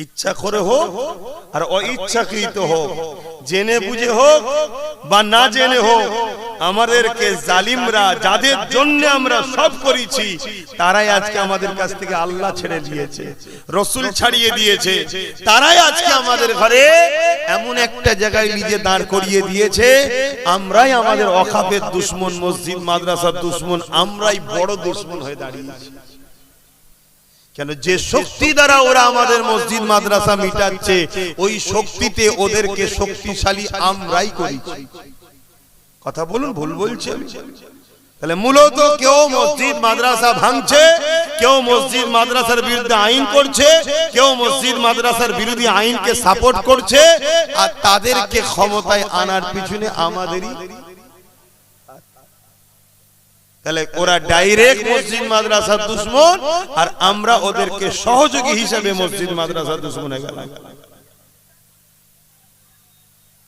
ইচ্ছা করে হোক আর অইচ্ছাকৃত হোক, জেনে বুঝে হোক বা না জেনে হোক, আমাদেরকে জালিমরা যাদের জন্য আমরা সব করেছি তারাই আজকে আমাদের কাছ থেকে আল্লাহ ছেড়ে দিয়েছে, রসুল ছাড়িয়ে দিয়েছে, তারাই আজকে আমাদের ঘরে এমন একটা জায়গায় নিজে দাঁড় করিয়ে দিয়েছে। আমরাই আমাদের ওয়াকফের দুশমন, মসজিদ মাদ্রাসার দুশমন, আমরাই বড় দুশমন হয়ে দাঁড়িয়েছি। কেন? যে শক্তি দ্বারা ওরা আমাদের মসজিদ মাদ্রাসা মিটাচ্ছে, ওই শক্তিতে ওদেরকে শক্তিশালী আমরাই করেছি। কথা বলুন, ভুল বলছে? তাহলে মূলত কেউ মসজিদ মাদ্রাসা ভাঙছে, কেউ মসজিদ মাদ্রাসার বিরুদ্ধে আইন করছে, কেউ মসজিদ মাদ্রাসার বিরোধী আইনকে সাপোর্ট করছে, আর তাদেরকে ক্ষমতায় আনার পিছনে আমাদেরই। তাহলে ওরা ডাইরেক্ট মসজিদ মাদ্রাসার দুশমন, আর আমরা ওদেরকে সহযোগী হিসেবে মসজিদ মাদ্রাসার দুশমন হয়ে গেলাম।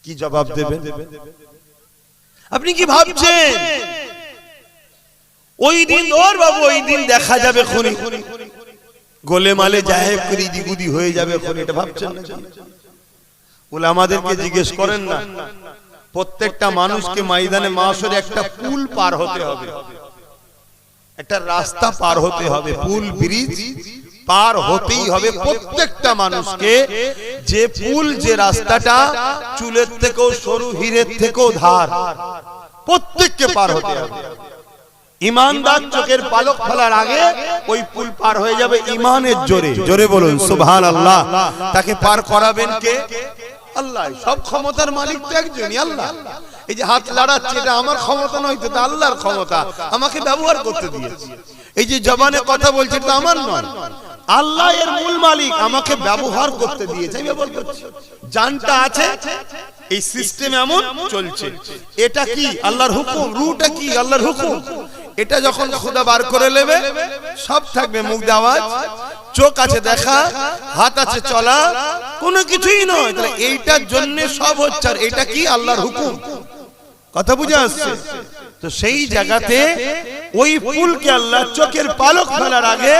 কি জবাব দেবেন? আপনি কি ভাবছেন ওই দিন ওর বাবু ওই দিন দেখা যাবে খুনি, গোলে মালে জাহেব করি দিগুদি হয়ে যাবে খুনি? এটা ভাবছেন না? বলে আমাদেরকে জিজ্ঞেস করেন না, প্রত্যেকটা মানুষকে ময়দানে মাশরে একটা পুল পার হতে হবে, একটা রাস্তা পার হতে হবে, পুল ব্রিজ পার হতেই হবে প্রত্যেকটা মানুষকে। যে পুল, যে রাস্তাটা চুলের থেকেও সরু, হীরের থেকেও ধার, প্রত্যেককে পার হতে হবে। ইমানদার চোখের পালক ফেলার আগে ওই পুল পার হয়ে যাবে ইমানের জোরে। জোরে বলুন সুবহানাল্লাহ। তাকে পার করাবেন কে? আল্লাহ। সব ক্ষমতার মালিক তো একজনই, আল্লাহ। এই যে হাত লাড়াচ্ছে, এটা আমার ক্ষমতা নয়, তো আল্লাহর ক্ষমতা, আমাকে ব্যবহার করতে দিয়েছে। এই যে জবানে কথা বলছে, এটা আমার নয়, আল্লাহ এর মূল মালিক, আমাকে ব্যবহার করতে দিয়েছে, আমি ব্যবহার করছি। জানটা আছে, এই সিস্টেম এমন চলছে। এটা কি? আল্লাহর হুকুম। রুটা কি? আল্লাহর হুকুম। এটা যখন খোদা বার করে নেবে, সব থাকবে মুখ দিয়ে আওয়াজ, চোখ আছে দেখা, হাত আছে চলা, কোনো কিছুই নয়। তাহলে এইটার জন্য সব হচ্ছে, আর এটা কি? আল্লাহর হুকুম। কথা বুঝে আসছে? তো সেই জায়গাতে ওই ফুলকে আল্লাহ চোখের পালক ফেলার আগে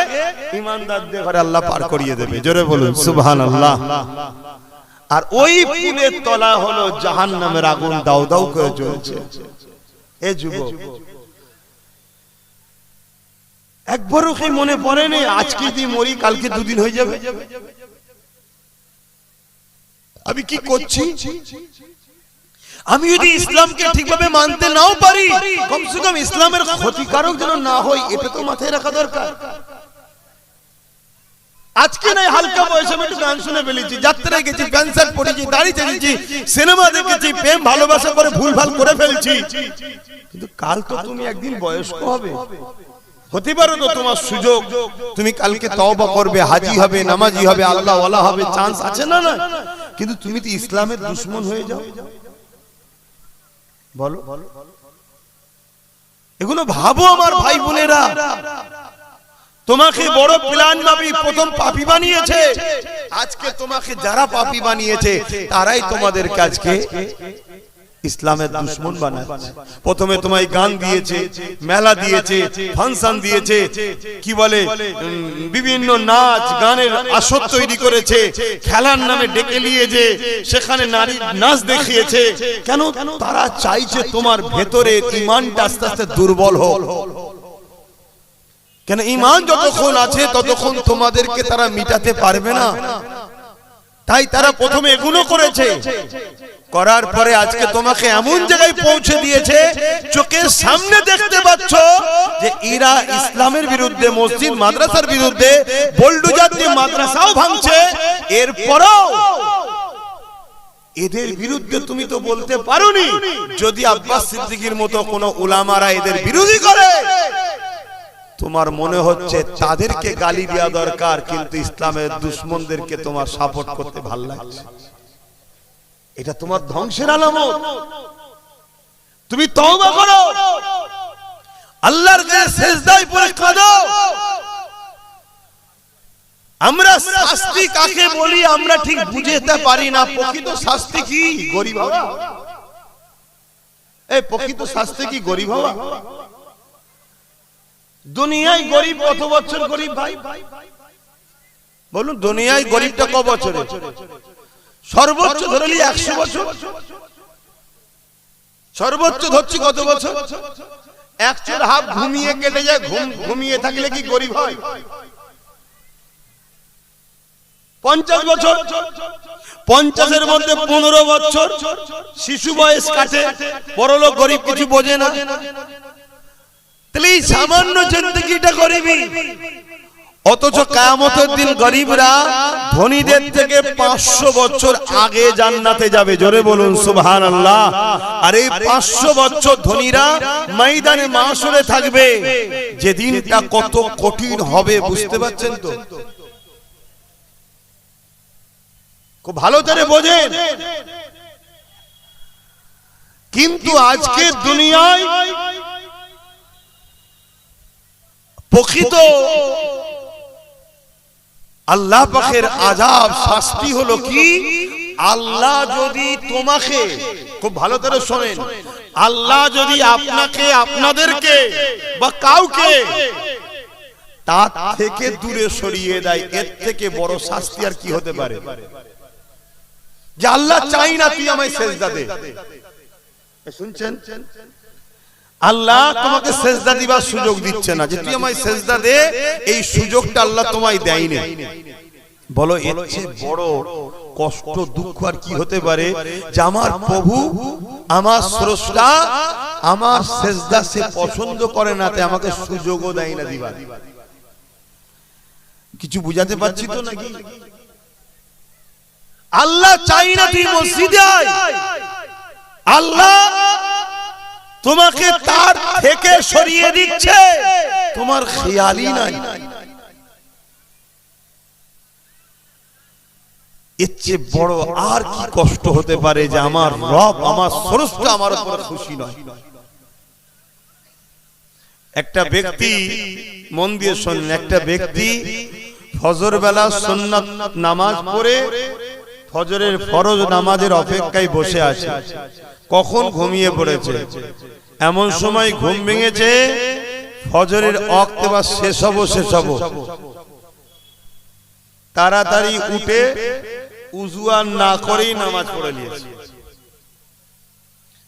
ইমানদারদের ঘরে আল্লাহ পার করিয়ে দেবে। জোরে বলুন সুবহানাল্লাহ। আর ওই ফুলের তলা হলো জাহান্নামের আগুন, দাউ দাউ করে জ্বলছে। এ যুবক, একবারও কি মনে পড়ে নেই আজকে যদি মরি কালকে দুদিন হয়ে যাবে? আমি কি করছি? আমি যদি ইসলামকে ঠিকভাবে মানতে নাও পারি, কমসে কম ইসলামের ক্ষতিকারক যেন না হয়, এটা তো মাথায় রাখা দরকার। আজকে নাই হালকা বয়সে আমি একটু গান শুনে ফেলেছি, যাত্রায় গেছি, প্যান্ট শার্ট পরেছি, দাড়ি ছেড়েছি, সিনেমা দেখেছি, প্রেম ভালোবাসা করে ভুলভাল করে ফেলছি, কিন্তু কাল তো তুমি একদিন বয়স্ক হবে, হতে পারো তো তোমার সুযোগ, তুমি কালকে তওবা করবে, হাজি হবে, নামাজি হবে, আল্লাহ ওয়ালা হবে, চান্স আছে না? না, কিন্তু তুমি তো ইসলামের দুশমন হয়ে যাও। বলো, এগুলো ভাবো আমার ভাই বোনেরা। তোমাকে বড় প্ল্যান ভাবি প্রথম পাপী বানিয়েছে, আজকে তোমাকে যারা পাপী বানিয়েছে তারাই তোমাদের কাজকে ইসলামের দুশমন বানাচ্ছে। প্রথমে তোমায় গান দিয়েছে, মেলা দিয়েছে, ফাংশন দিয়েছে, কি বলে বিভিন্ন নাচ গানের আসর তৈরি করেছে, খেলার নামে ডেকে নিয়ে যে সেখানে নারী নাচ দেখিয়েছে। কেন? তারা চাইছে তোমার ভেতরে ঈমানটা আস্তে আস্তে দুর্বল হোক। কেন? ঈমান যতক্ষণ আছে ততক্ষণ তোমাদেরকে তারা মিটাতে পারবে না, তাই তারা প্রথমে এগুলো করেছে। করার পরে আজকে তোমাকে এমন জায়গায় পৌঁছে দিয়েছে, চোখের সামনে দেখতে পাচ্ছ যে এরা ইসলামের বিরুদ্ধে, মসজিদ মাদ্রাসার বিরুদ্ধে বোল্ডোজার দিয়ে মাদ্রাসাও ভাঙছে। এরপরও এদের বিরুদ্ধে তুমি তো বলতে পারোনি। যদি আব্বাস সিদ্দিকীর মতো কোন উলামারা এদের বিরোধী করে, তোমার মনে হচ্ছে তাদেরকে গালি দেওয়া দরকার, কিন্তু ইসলামের দুশমনদেরকে তোমার সাপোর্ট করতে ভালো লাগছে। এটা তোমার ধ্বংসের আলামত। তুমি তওবা করো, আল্লাহর কাছে সিজদায় পড়ে কাঁদো। আমরা শাস্তি কাকে বলি আমরা ঠিক বুঝতে পারি না। প্রকৃত শাস্তি কি? গরিব হওয়া। এই প্রকৃত শাস্তি কি গরিব হওয়া? দুনিয়ায় গরিব কত বছর গরিব ভাই? বলুন দুনিয়ায় গরিবটা ক বছরে? সর্বোচ্চ ধরলি 100 বছর, সর্বোচ্চ ধরছি কত বছর? 1.5 ঘুমিয়ে কেটে যায়। ঘুমিয়ে থাকলে কি গরিব হয়? 50 বছর, 50-এর মধ্যে 15 বছর শিশু বয়স কাটে। বড়লোক গরিব কিছু বোঝে না। তাহলে সামান্য জিন্দেগিটা গরিবি। অথচ কিয়ামতের দিন গরিবরা ধনীদের থেকে 500 বছর আগে জান্নাতে যাবে। জোরে বলুন সুবহানাল্লাহ। আর এই 500 বছর ধনীরা ময়দানে মাশরে থাকবে। যেদিনটা কত কঠিন হবে বুঝতে পারছেন তো? খুব ভালো করে বোঝেন। কিন্তু আজকে দুনিয়ায় প্রকৃত আল্লাহ পাকের আযাব শাস্তি হলো কি? আল্লাহ যদি তোমাকে, খুব ভালো করে শোনেন, আল্লাহ যদি আপনাকে, আপনাদেরকে বা কাউকে তার থেকে দূরে সরিয়ে দেয়, এর থেকে বড় শাস্তি আর কি হতে পারে? যে আল্লাহ চাই না তুই আমায় সেজদা দে। শুনছেন? আল্লাহ তোমাকে সেজদা দিবার সুযোগ দিচ্ছে না, যে তুই আমায় সেজদা দে, এই সুযোগটা আল্লাহ তোমায় দেয়নি। বলো এর চেয়ে বড় কষ্ট দুঃখ আর কি হতে পারে? যে আমার প্রভু, আমার স্রষ্টা আমার সেজদা সে পছন্দ করে না, তাই আমাকে সুযোগও দেয় না দিবার। কিছু বুঝাতে পারছি তো নাকি? আল্লাহ চাই না তুই মসজিদে আয়, আল্লাহ তোমাকে তার থেকে সরিয়ে দিচ্ছে, তোমার খেয়ালই নাই। এর চেয়ে বড় আর কি কষ্ট হতে পারে? যে আমার রব, আমার স্রষ্টা আমার উপর খুশি নয়। একটা ব্যক্তি, মন দিয়ে শুনুন, একটা ব্যক্তি ফজর বেলা সুন্নাত নামাজ পড়ে ফজরের ফরজ নামাজের অপেক্ষায় বসে আছে। কখন ঘুমিয়ে পড়েছে। এমন সময় ঘুম ভেঙেছে ফজরের ওয়াক্ত বা শেষ হব, তাড়াতাড়ি উঠে উযু না করেই নামাজ পড়ে নিয়েছে।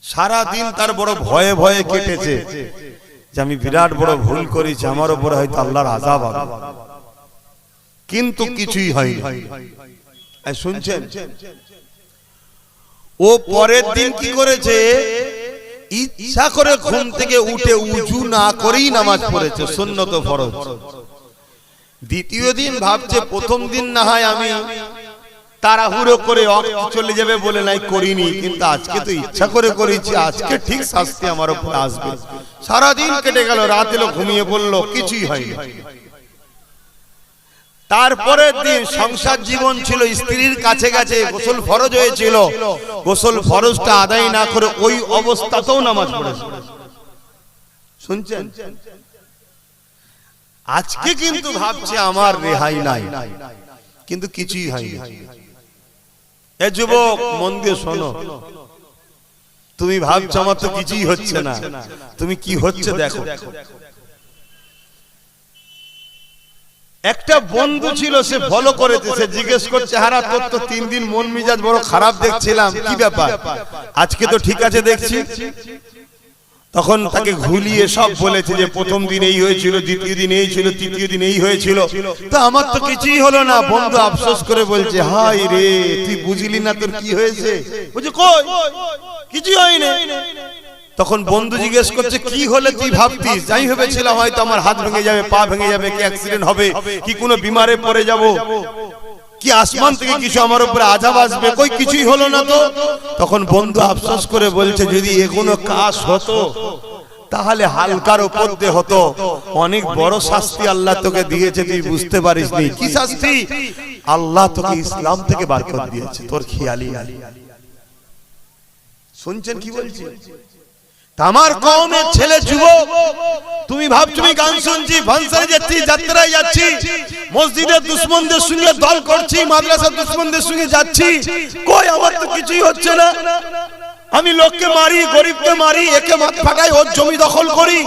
সারা দিন তার বড় ভয়ে ভয়ে কেটেছে যে আমি বিরাট বড় ভুল করেছি, আমার উপর হয়তো আল্লাহর আযাব হবে। কিন্তু কিছুই হয়নি। শুনছেন? ও পরের দিন কি করেছে? ইচ্ছা করে ঘুম থেকে উঠে উযু না করেই নামাজ পড়েছে, সুন্নত ফরজ। দ্বিতীয় দিন ভাবছে প্রথম দিন না হয় আমি তাড়াহুড়ো করে চলে যাবে বলে নাই করিনি, কিন্তু আজকে তো ইচ্ছা করে করেছি, আজকে ঠিক শাস্তি আমার উপর আসবে। সারা দিন কেটে গেল, রাত এলো, ঘুমিয়ে পড়লো, কিছুই হয়নি। তারপরের দিন সংসার জীবন ছিল, স্ত্রীর কাছে কাছে গোসল ফরজ হয়েছিল, গোসল ফরজটা আদায় না করে ওই অবস্থাতেও নামাজ পড়েছে। শুনছেন? আজকে কিন্তু ভাবছে আমার রেহাই নাই, কিন্তু কিছুই হয়নি। এ যুবক মন দিয়ে শোনো, তুমি ভাবছো আমার তো কিছুই হচ্ছে না, তুমি কি হচ্ছে দেখো। একটা বন্ধু ছিল, সে ফলো করেছে, সে জিজ্ঞেস করছে, হারা তোর তো 3 দিন মন মিজাজ বড় খারাপ দেখছিলাম, কি ব্যাপার? আজকে তো ঠিক আছে দেখছি। তখন তাকে ঘুলিয়ে সব বলেছে যে প্রথম দিন এই হয়েছিল, দ্বিতীয় দিন এই ছিল, তৃতীয় দিন এই হয়েছিল, তো আমার তো কিছুই হলো না। বন্ধু আফসোস করে বলছে, হাই রে তুই বুঝলি না তোর কি হয়েছে? বলছে কই কিছুই হয়নি। তখন বন্ধু জিজ্ঞেস করছে, কি হলে তুই ভাবতিস? আমি ভেবেছিলাম হয়তো আমার হাত ভেঙে যাবে, পা ভেঙে যাবে, কি অ্যাক্সিডেন্ট হবে, কি কোনো বিমারে পড়ে যাব, কি আসমান থেকে কিছু আমার উপরে আযাব আসবে, কই কিছুই হলো না তো। তখন বন্ধু আফসোস করে বলছে, যদি এগুলো কাজ হতো তাহলে হালকার উপর দিয়ে হতো, অনেক বড় শাস্তি আল্লাহ তোকে দিয়েছে, তুই বুঝতে পারিসনি। কি শাস্তি? আল্লাহ তোকে ইসলাম থেকে বার করে দিয়েছে, তোর খেয়ালই নাই। শুনছেন কি বলছি? আমার কওমের ছেলে যুবক, তুমি ভাবছো আমি গান শুনছি, ফাংশনে যাচ্ছি, যাত্রায় যাচ্ছি, মসজিদের দুশমনদের সঙ্গে দল করছি, মাদ্রাসার দুশমনদের সঙ্গে যাচ্ছি, কই আমার তো কিছুই হচ্ছে না। আমি লোককে মারি, গরিবকে মারি, একে মাথা ফাটাই, ওর জমি দখল করি,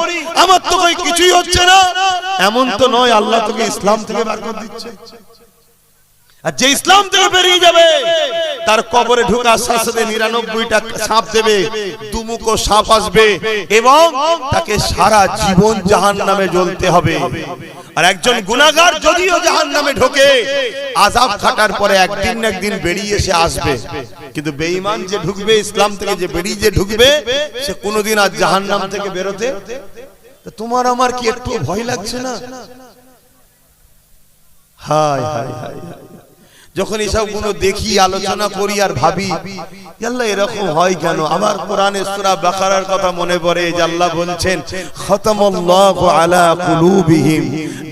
আমার তো কই কিছুই হচ্ছে না। এমন তো নয়, আল্লাহ তোকে ইসলাম থেকে বার করে দিচ্ছে। আর যে ইসলাম থেকে বেরিয়ে যাবে তার কবরে ঢোকার সাথে 99টা সাপ দেবে, দুমুখো সাপ আসবে এবং তাকে সারা জীবন জাহান্নামে জ্বলতে হবে। আর একজন গুনাহগার যদিও জাহান্নামে ঢোকে, আযাব খাটার পরে একদিন না একদিন বেরিয়ে এসে আসবে, কিন্তু বেঈমান যে ঢুকবে, ইসলাম থেকে যে বেরিয়ে যে ঢুকবে, সে কোনোদিন আর জাহান্নাম থেকে বেরোতে। তোমার আমার কি একটু ভয় লাগছে না? হায় হায় হায়, যখন এসব গুলো দেখি, আলোচনা করি আর ভাবি আল্লাহ এরকম হয় কেন? আবার কোরআনে সূরা বাকারার কথা মনে পড়ে যে আল্লাহ বলছেন খতামাল্লাহু আলা কুলুবিহিম,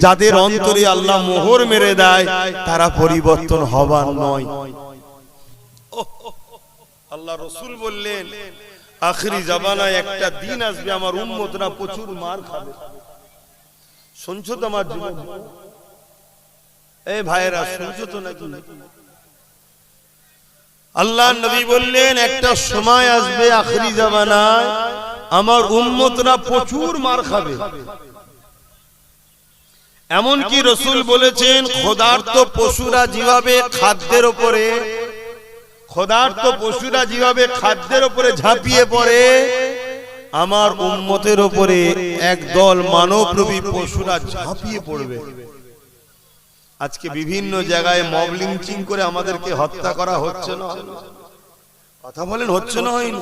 যাদের অন্তরে আল্লাহ মোহর মেরে দেয় তারা পরিবর্তন হবার নয়। আল্লাহ রাসূল বললেন আখিরি জামানায় একটা দিন আসবে আমার উম্মতরা প্রচুর মার খাবে। শুনছো তো আমার জীবন? এই ভাইরা শুনছো তো নাকি? আল্লাহ নবী বললেন একটা সময় আসবে আখিরি জামানায় আমার উম্মতরা প্রচুর মার খাবে। এমন কি রাসূল বলেছেন ক্ষুধার্ত পশুরা যেভাবে খাদ্যের উপরে খাদ্যের উপরে ঝাঁপিয়ে পড়ে, আমার উম্মতের উপরে একদল মানবরূপী পশুরা ঝাঁপিয়ে পড়বে। আজকে বিভিন্ন জায়গায় মব লিঞ্চিং করে আমাদেরকে হত্যা করা হচ্ছে না? কথা বলেন, হচ্ছে না? হয়নি?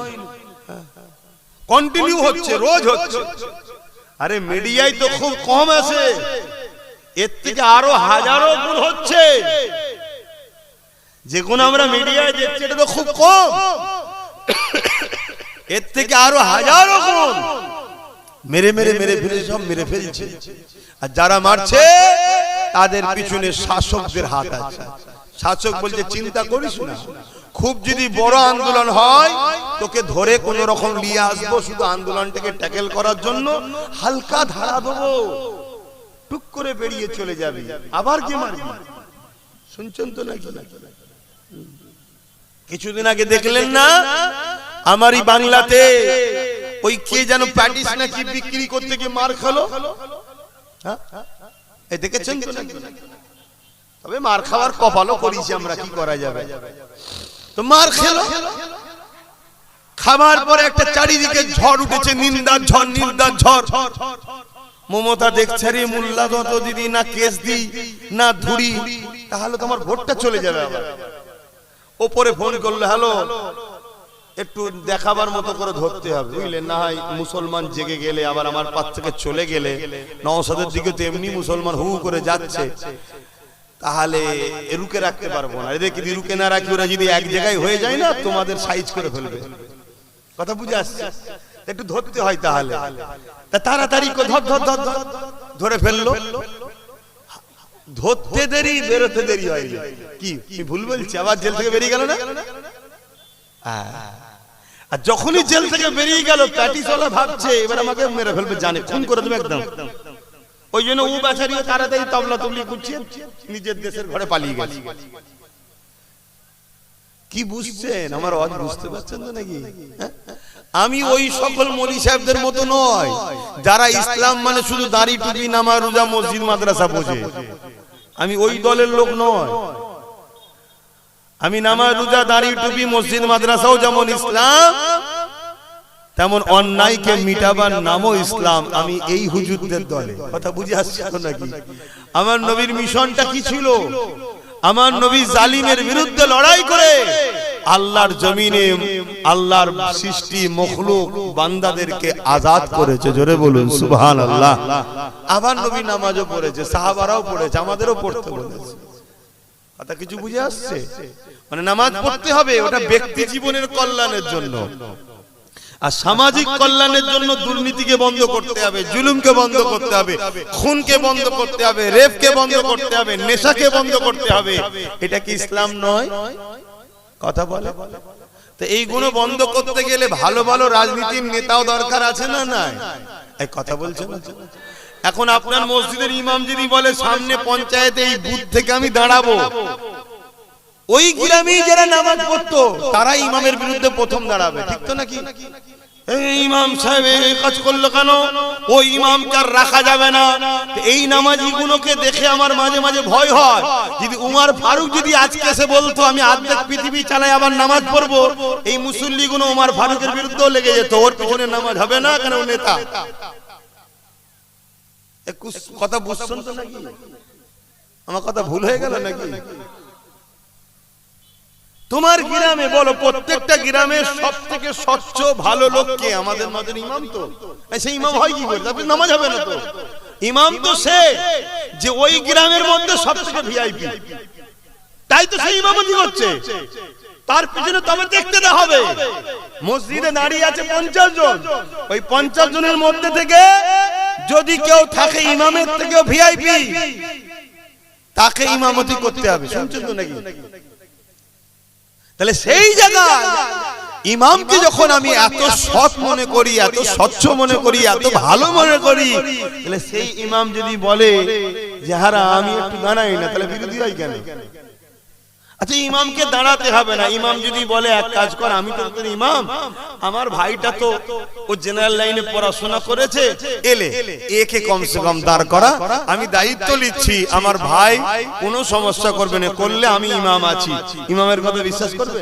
কন্টিনিউ হচ্ছে, রোজ হচ্ছে। আরে মিডিয়ায় তো খুব কম আছে, এর থেকে আরো হাজারো গুণ হচ্ছে। যে কোন আমরা মিডিয়ায় দেখছি এটা তো খুব কম, এর থেকে আরো হাজারো গুণ মেরে ফেলে সব মেরে ফেলছে। আর যারা মারছে তাদের পিছনে শাসকদের হাত আছে। শাসক বলছে চিন্তা করিস না, খুব যদি বড় আন্দোলন হয় তোকে ধরে কোন রকম নিয়ে আসবো, শুধু আন্দোলনটাকে ট্যাকেল করার জন্য হালকা ধারা দেবো, টুক করে বেরিয়ে চলে যাবি, আবার কি মারবি? শুনছেন তো নাকি? কিছুদিন আগে দেখলেন না আমারই বাংলাতে ওই কে যেন প্যাটিস নাকি বিক্রি করতে গিয়ে মার খেলো? দেখেছেন তো নাকি? তবে মার খাওয়ার কপালও করেছি আমরা, কি করা যাবে? তো মার খেলো, খাবার পরে একটা চারিদিকে ঝড় উঠেছে, নিন্দার ঝড়। মমতা দেখছে রে মোল্লা দত দিদি না কেস দিই না ধুরি, তাহলে তোমার ভোটটা চলে যাবে। ওপরে ফোন করলো, হ্যালো একটু দেখাবার মতো করে ধরতে হবে, বুঝলেন না? হয় মুসলমান জেগে গেলে আবার আমার পাশ থেকে চলে গেলে, নওশাদের দিকে তো এমনি মুসলমান হু করে যাচ্ছে, তাহলে রুকে রাখতে পারবো না। এদের যদি রুকে না রাখি, ওরা যদি এক জায়গায় হয়ে যায় না, তোমাদের সাইজ করে ফেলবে। কথা বুঝে আসছে? একটু ধরতে হয়, তাহলে তাড়াতাড়ি ধরে ফেললো। ধরতে দেরি, বেরোতে দেরি হয়। কি ভুল বলছি? আবার জেল থেকে বেরিয়ে গেল না? আর যখনই জেল থেকে বেরিয়ে গেল, প্যাটিসওয়ালা ভাবছে এবার আমাকে মেরে ফেলবে, জানে খুন করে দেবে একদম। ওই জন্য ও বেচারিও তাড়াতাড়ি তবলা তবলি করছে, নিজের দেশের ঘরে পালিয়ে গেছে। কি বুঝছেন? আমার আওয়াজ বুঝতে পারছেন তো নাকি? আমি ওই সকল মৌলী সাহেবদের মতো নয় যারা ইসলাম মানে শুধু দাড়ি টুপি নামাজ রোজা মসজিদ মাদ্রাসা বোঝে। আমি ওই দলের লোক নয়। আমি নামাজ রোজা দাড়ি টুপি মসজিদ মাদ্রাসাও যেমন ইসলাম, তেমন অন্যায়কে মিটাবার নামও ইসলাম। আমি এই হুজুরদের দলে। কথা বুঝে আসছে নাকি? আমার নবীর মিশনটা কি ছিল? আমার নবী জালিমের বিরুদ্ধে লড়াই করে আল্লাহর জমিনে আল্লাহর সৃষ্টি মখলুক বান্দাদেরকে আজাদ করেছে। জোরে বলুন সুবহানাল্লাহ। আবার নবী নামাজও পড়েছে, সাহাবারাও পড়েছে, আমাদেরও পড়তে বলেছে। কথা কিছু বুঝে আসছে? মানে নামাজ পড়তে হবে, ওটা ব্যক্তি জীবনের কল্যাণের জন্য। আর সামাজিক কল্যাণের জন্য দুর্নীতিকে বন্ধ করতে হবে, জুলুমকে বন্ধ করতে হবে, খুনকে বন্ধ করতে হবে, রেপকে বন্ধ করতে হবে, নেশাকে বন্ধ করতে হবে। এটা কি ইসলাম নয়? কথা বলে। তো এইগুলো বন্ধ করতে গেলে ভালো ভালো রাজনীতির নেতাও দরকার আছে না? নাই? এই কথা বলছেন। এখন আপনার মসজিদের ইমাম যদি বলে সামনে পঞ্চায়েতে এই বুথ থেকে আমি দাঁড়াবো, ওই গ্রামে যারা নামাজ পড়তো তারা ইমামের বিরুদ্ধে প্রথম দাঁড়াবে, ঠিক তো নাকি? ইমাম সাহেব এই কাজ করলো কেন, ওই ইমামকে আর রাখা যাবে না। এই নামাজিগুলোকে দেখে আমার মাঝে মাঝে ভয় হয়, যদি উমর ফারুক যদি আজকে এসে বলতো আমি অর্ধেক পৃথিবী চালাই আবার নামাজ পড়বো, এই মুসল্লিগুলো উমর ফারুকের বিরুদ্ধেও লেগে যেত, ওর পিছনে নামাজ হবে না কেন, ও নেতা। কথা বুঝছেন তো নাকি? আমার কথা ভুল হয়ে গেল নাকি? তোমার গ্রামে বলো, প্রত্যেকটা গ্রামে সব থেকে স্বচ্ছ ভালো লোক কে? আমাদের মাঝে ইমাম। তো সেই ইমাম হয় কি করে? তারপরে নামাজ হবে না তো? ইমাম তো সে যে ওই গ্রামের মধ্যে সব থেকে ভিআইপি, তাই তো সেই ইমামতি করছে। তার পিছনে তবে দেখতে হবে। মসজিদে দাঁড়িয়ে আছে 50 জন, ওই 50 জনের মধ্যে থেকে যদি কেউ থাকে ইমামের থেকেও ভিআইপি, তাকে ইমামতি করতে হবে। শুনছেন তো নাকি? তাহলে সেই জায়গায় ইমামকে যখন আমি এত সৎ মনে করি, এত স্বচ্ছ মনে করি, এত ভালো মনে করি, তাহলে সেই ইমাম যদি বলে যে হারা আমি একটু দাঁড়াই না, তাহলে বিরোধী হয় কেন? আচ্ছা, ইমামকে দাঁড়াতে হবে না। ইমাম যদি বলে এক কাজ কর, আমি তো তোর ইমাম, আমার ভাইটা তো ও জেনারেল লাইনে পড়াশোনা করেছে, এলে একে কমসে কম দাঁড় করা, আমি দায়িত্ব নিচ্ছি, আমার ভাই কোনো সমস্যা করবে না, করলে আমি ইমাম আছি। ইমামের কথা বিশ্বাস করবে?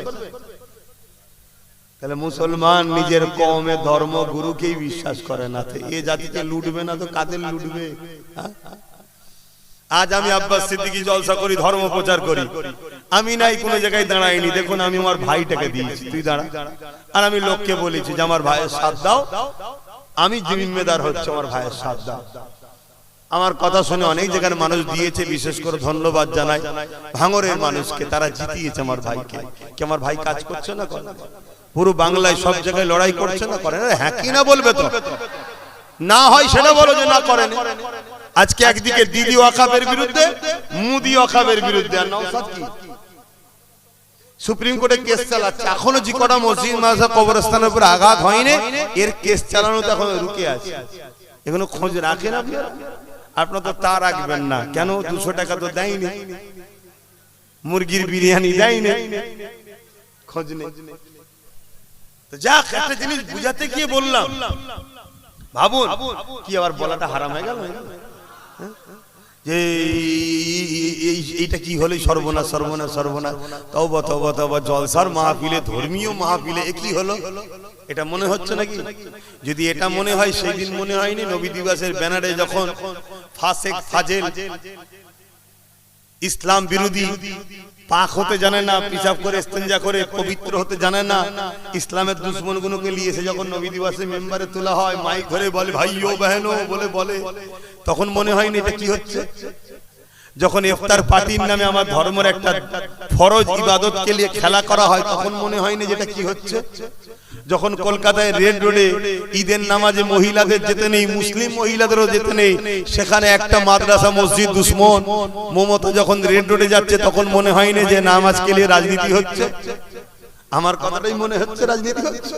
তাহলে মুসলমান নিজের কওমে ধর্ম গুরুকেই বিশ্বাস করে না, এ জাতিকে লুটবে না তো কাদের লুটবে? আজ আমি আব্বাস সিদ্দিকী জলসা করি, ধর্ম প্রচার করি, আমি নাই কোনো জায়গায় দাঁড়াইনি, দেখুন আমি আমার ভাইটাকে দিয়েছি, তুই দাঁড়া। আর আমি লোককে বলেছি যে আমার ভাইয়ের সাথ দাও, আমি জিম্মেদার হচ্ছে আমার ভাইয়ের সাথ দাও। আমার কথা শুনে অনেক জায়গার মানুষ দিয়েছে, বিশেষ করে ধন্যবাদ জানাই ভাঙরের মানুষকে, তারা জিতিয়েছে আমার ভাইকে। কি আমার ভাই কাজ করছে না? পুরো বাংলায় সব জায়গায় লড়াই করছে না? করে না? হ্যাঁ কি না বলবে তো? না হয় সেটা বলো যে না করেন। আজকে একদিকে দিদি ওয়াকাবের বিরুদ্ধে, মুদি ওয়াকাবের বিরুদ্ধে, আর নওশাদ কি সুপ্রিম কোর্টে কেস চালাচ্ছে। এখনো যে কটা মসজিদ মাদ্রাসা কবরস্থানের উপর আঘাত হয়নি, এর কেস চালানো তো এখন রুকে আছে। এখনো খোঁজ রাখেন আপনারা? আপনারা তো তা রাখবেন না কেন? 200 টাকা তো দেয়নি, মুরগির বিরিয়ানি দেয়নি, খোঁজ নেই। তো যাক, একটা জিনিস বুঝাতে গিয়ে বললাম, ভাবুন কি আবার বলাটা হারাম হয়ে গেল যে এইটা কি হলো? সর্বনাশ সর্বনাশ সর্বনাশ। তওবা তওবা তওবা, জলসার মাহফিলে, ধর্মীয় মাহফিলে এ কি হলো? এটা মনে হচ্ছে নাকি? যদি এটা মনে হয়, সেই দিন মনে হয়নি নবী দিবসের ব্যানারে যখন ফাসেক ফাজেল, ইসলাম বিরোধী, পাক হতে জানে না, পিশাব করে ইস্তেঞ্জা করে পবিত্র হতে জানে না, ইসলামের দুশ্মনগুলোকে নিয়ে এসে যখন নবী দিবসে মেম্বারে তোলা হয়, মাইক ধরে বলে ভাইও বহনো বলে, তখন মনে হয়নি এটা কি হচ্ছে? যখন ইফতার পার্টির নামে আমার ধর্মের একটা ফরজ ইবাদতকে নিয়ে খেলা করা হয়, তখন মনে হয়নি যেটা কি হচ্ছে? যখন কলকাতায় রেড রোডে ঈদের নামাজে মহিলাদের যেতে নেই, মুসলিম মহিলাদেরও যেতে নেই, সেখানে একটা মাদ্রাসা মসজিদ দুশ্মন মমতা যখন রেড রোডে যাচ্ছে, তখন মনে হয়নি যে নামাজকে নিয়ে রাজনীতি হচ্ছে? আমার কথাটাই মনে হচ্ছে রাজনীতি হচ্ছে।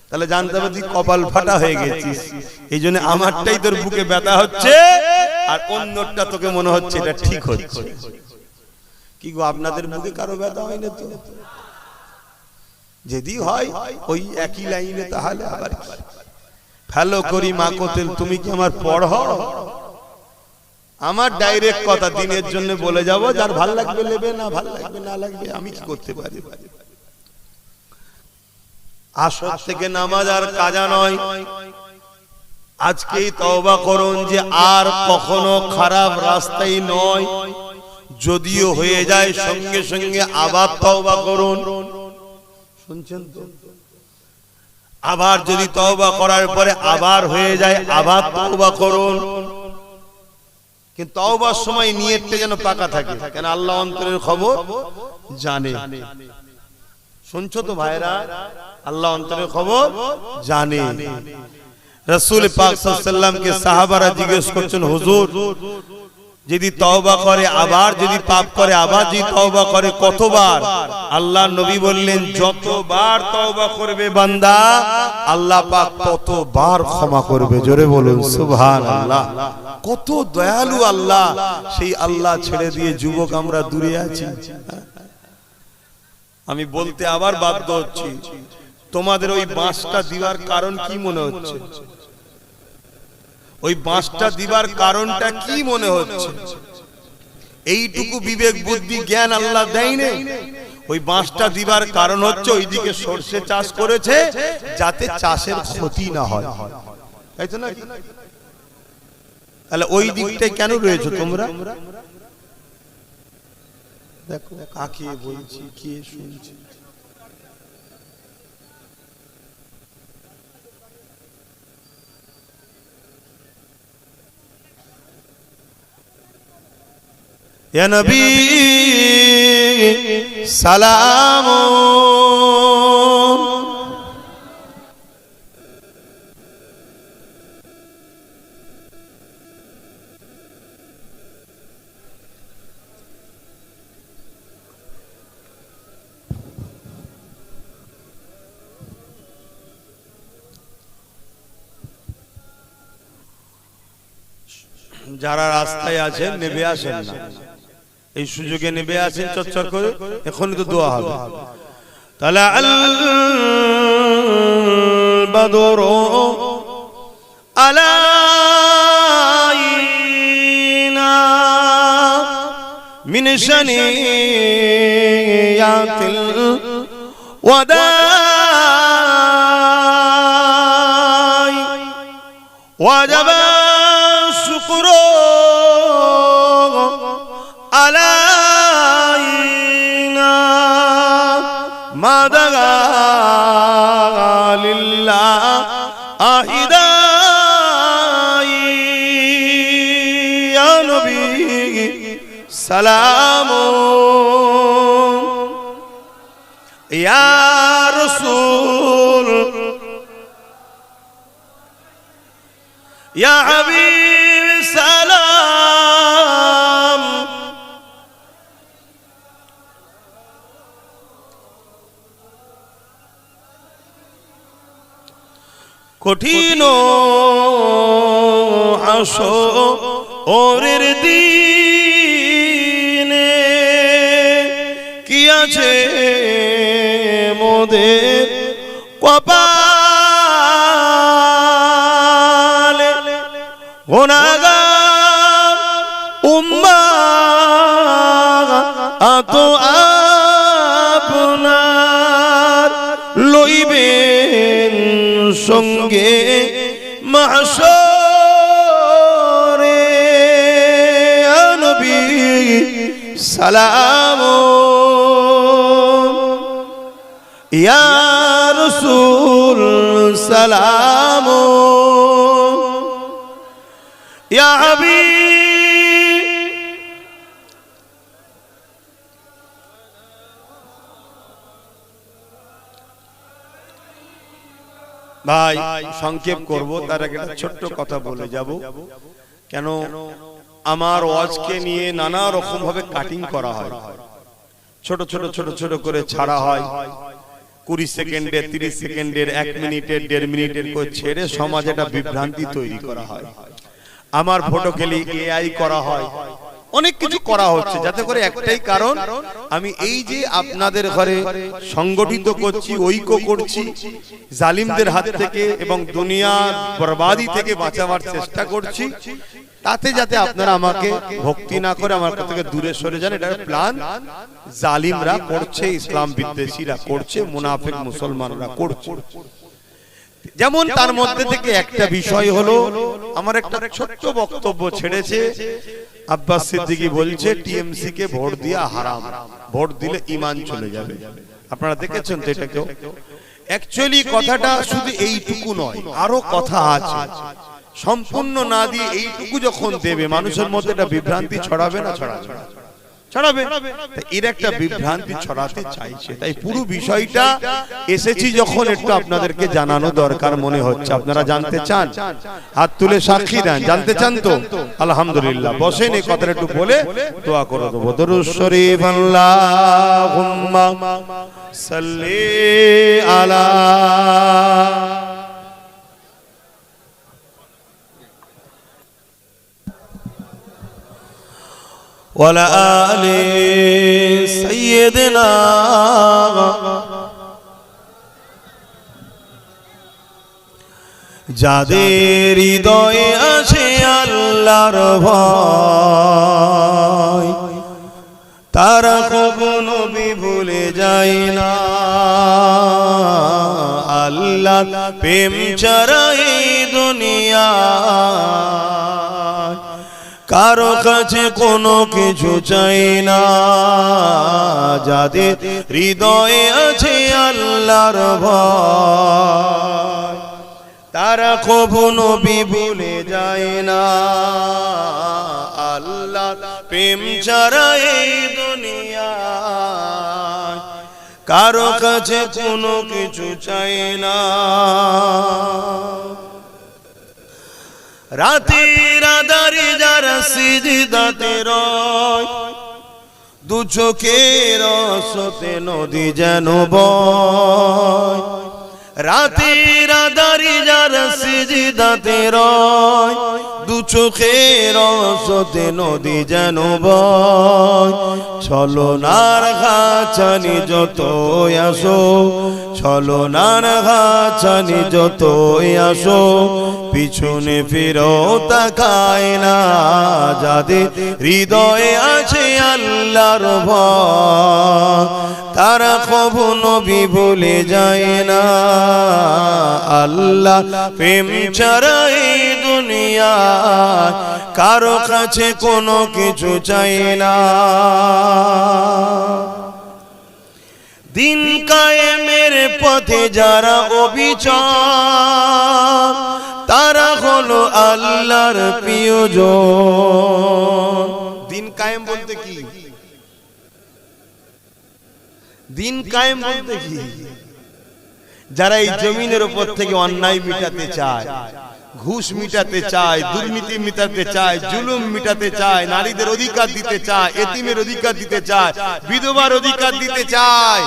তাহলে জানতে হবে তুই কপাল ফাটা হয়ে গেছিস, এই জন্য আমারটাই তোর বুকে ব্যথা হচ্ছে, আর অন্যটা তোকে মনে হচ্ছে এটা ঠিক হচ্ছে। কি গো, আপনাদের বুকে কারো ব্যথা হয় না তো? যদি হয় ওই একই লাইনে, তাহলে আবার ফেলো করি মা কোতেল, তুমি কি আমার পড়? আমার ডাইরেক্ট কথা দিনের জন্য বলে যাব, যার ভাল লাগবে নেবে, না ভাল লাগবে না লাগবে, আমি কি করতে পারি? আসর থেকে নামাজ আর কাজা নয়। আজকেই তওবা করুন যে আর কখনো খারাপ রাস্তায় নয়, যদিও হয়ে যায় সঙ্গে সঙ্গে আবার তওবা করুন। শুনছেন তো? আবার যদি তওবা করার পরে আবার হয়ে যায়, আবার তওবা করুন। কিন্তু তওবার সময় নিয়তটা যেন পাকা থাকে, কেন আল্লাহ অন্তরের খবর জানে। শুনছো তো ভাইরা? আল্লাহ অন্তরের খবর জানে। রাসূল পাক সাল্লাল্লাহু আলাইহি ওয়াসাল্লামকে সাহাবারা জিজ্ঞেস করছেন, হুজুর যদি তওবা করে আবার যদি পাপ করে আবার যদি তওবা করে কতবার? আল্লাহ নবী বললেন, যতবার তওবা করবে বান্দা আল্লাহ পাক ততবার ক্ষমা করবে। জোরে বলুন সুবহানাল্লাহ। কত দয়ালু আল্লাহ! সেই আল্লাহ ছেড়ে দিয়ে যুবক আমরা দূরে আছি। আমি বলতে আবার বাধ্য হচ্ছি, তোমাদের ওই বাঁশটা দিবার কারণ কি মনে হচ্ছে? ওই বাঁশটা দিবার কারণটা কি মনে হচ্ছে? এইটুকু বিবেক বুদ্ধি জ্ঞান আল্লাহ দেয়নি। ওই বাঁশটা দিবার কারণ হচ্ছে ওইদিকে সরষে চাষ করেছে যাতে চাষের ক্ষতি না হয়, তাই তো না? তাহলে ওই দিকটাই কেন রয়েছে তোমরা? দেখো কাকে বলছি, কে শুনছি। ইয়া নবী সালাম, যারা রাস্তায় আছেন নেমে আসেন না, এই সুযোগে নেমে আসেন চচ্চর করে, এখনই তো দোয়া হবে। তালা আল বাদরু আলাইনা মিন শানিয়াতিল ওয়াদাই ওয়াজাবা শুকরু আলাইনা মাদাগা লিল্লাহ আহিদাই ইয়া নবী সালাম ইয়া রাসূল ইয়া হাবিব সালাম। কঠিন হাসরের দিনে কি আছে মোদের কপালে, গুনাহগার উম্মাহ আতো আপনার লইবেন সঙ্গে মাহশরে। ইয়া নবী সালাম ইয়া রাসূল সালাম ইয়া হাবিব। ভাই সংক্ষেপ করব, তার আগে একটা ছোট্ট কথা বলে যাব। কেন আমার ওয়াজকে নিয়ে নানা রকম ভাবে কাটিং করা হয়, ছোট ছোট ছোট ছোট করে ছাড়া হয়, 20 সেকেন্ডের, 30 সেকেন্ডের, 1 মিনিটের, 1.5 মিনিটের করে ছেড়ে সমাজে একটা বিভ্রান্তি তৈরি করা হয়। আমার ফটো খেলি এআই করা হয়, অনেক কিছু করা হচ্ছে, যাতে করে একটাই কারণ, আমি এই যে আপনাদের ঘরে সংগঠিত করছি, ঐক্য করছি, জালিমদের হাত থেকে এবং দুনিয়ার বরবাদি থেকে বাঁচাবার চেষ্টা করছি, তাতে যাতে আপনারা আমাকে ভক্তি না করে আমার কাছ থেকে দূরে সরে যান, এটা প্ল্যান জালিমরা করছে, ইসলাম বিদ্বেষীরা করছে, মুনাফিক মুসলমানরা করছে। যেমন তার মধ্যে থেকে একটা বিষয় হলো, আমার একটা ছোট্ট বক্তব্য ছেড়েছে, আব্বাস সিদ্দিকী বলছে টিএমসি কে ভোট দেওয়া হারাম, ভোট দিলে ঈমান চলে যাবে। আপনারা দেখেছেন তো এটা? কেউ অ্যাকচুয়ালি কথাটা শুধু এইটুকু নয়, আরো কথা আছে। সম্পূর্ণ না দিয়ে এইটুকু যখন দেবে, মানুষের মধ্যে একটা বিভ্রান্তি ছড়াবে না? ছড়াবে। এর একটা বিভ্রান্তি ছড়াতে চাইছে, তাই পুরো বিষয়টা এসেছি যখন একটু আপনাদেরকে জানানো দরকার মনে হচ্ছে। আপনারা জানতে চান? হাত তুলে সাক্ষী দেন। জানতে চান তো? আলহামদুলিল্লাহ। বসেন, এই কথাটা একটু বলে দোয়া করে দেবো। দরুদ শরীফ আল্লাহুম্মা সাল্লি আলা ওয়ালা আলি সাইয়্যিদিনা যাদের হৃদয়ে আছে আল্লাহর ভয় তারা কখনো ভুলে যায় না। আল্লাহ প্রেম ছাড়া এই দুনিয়া কারো কাছে কোনো কিছু চাই না। যাদের হৃদয়ে আছে আল্লাহর ভয় তারা কখনো ভুলে যায় না। আল্লাহ প্রেম ছাড়া এই দুনিয়া কারো কাছে কোনো কিছু চাই না। রাতের আঁধারে যারা সিজদাতে রয় দু চোখের আশাতে নদী যেন বয়। রাতের আঁধারে যারা সিজদাতে রয় দু চোখের আশাতে নদী যেন বয়। ছলনার ঘাছানি যতই আসো ছলনার ঘাছানি যতই আসো পিছনে ফিরো তাকায় না। যাদের হৃদয়ে আছে আল্লাহর ভয় তারা কখনো ভুলে যায় না। আল্লাহ প্রেম ছাড়া এই দুনিয়া কারো কাছে কোনো কিছু চাই না। দিন কায়েমের পথে যারা অবিচল তারা হলো আল্লাহর প্রিয়জন। দিন কায়েম বলতে কি? দিন কায়েম বলতে কি? যারা এই জমিনের উপর থেকে অন্যায় মিটাতে চায়, ঘুষ মিটাতে চায়, দুর্নীতি মিটাতে চায়, জুলুম মিটাতে চায়, নারীদের অধিকার দিতে চায়, এতিমের অধিকার দিতে চায়, বিধবার অধিকার দিতে চায়,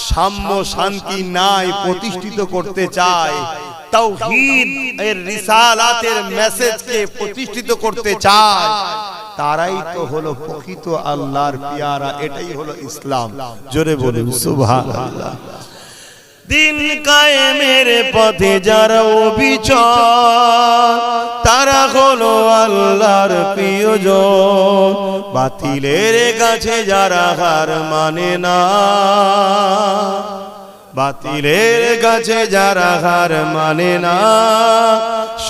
সাম্য শান্তি ন্যায় প্রতিষ্ঠিত করতে চায়, তাওহীদ এর রিসালাতের মেসেজকে প্রতিষ্ঠিত করতে চায়, তারাই তো হলো প্রকৃত আল্লাহর পেয়ারা। এটাই হলো ইসলাম। জোরে বলুন সুবহানাল্লাহ। দিন কায়েমের পথে যারা অবিচল তারা হলো আল্লাহর প্রিয়জন। বাতিলের কাছে যারা হার মানে না বাতিলের কাছে যারা হার মানে না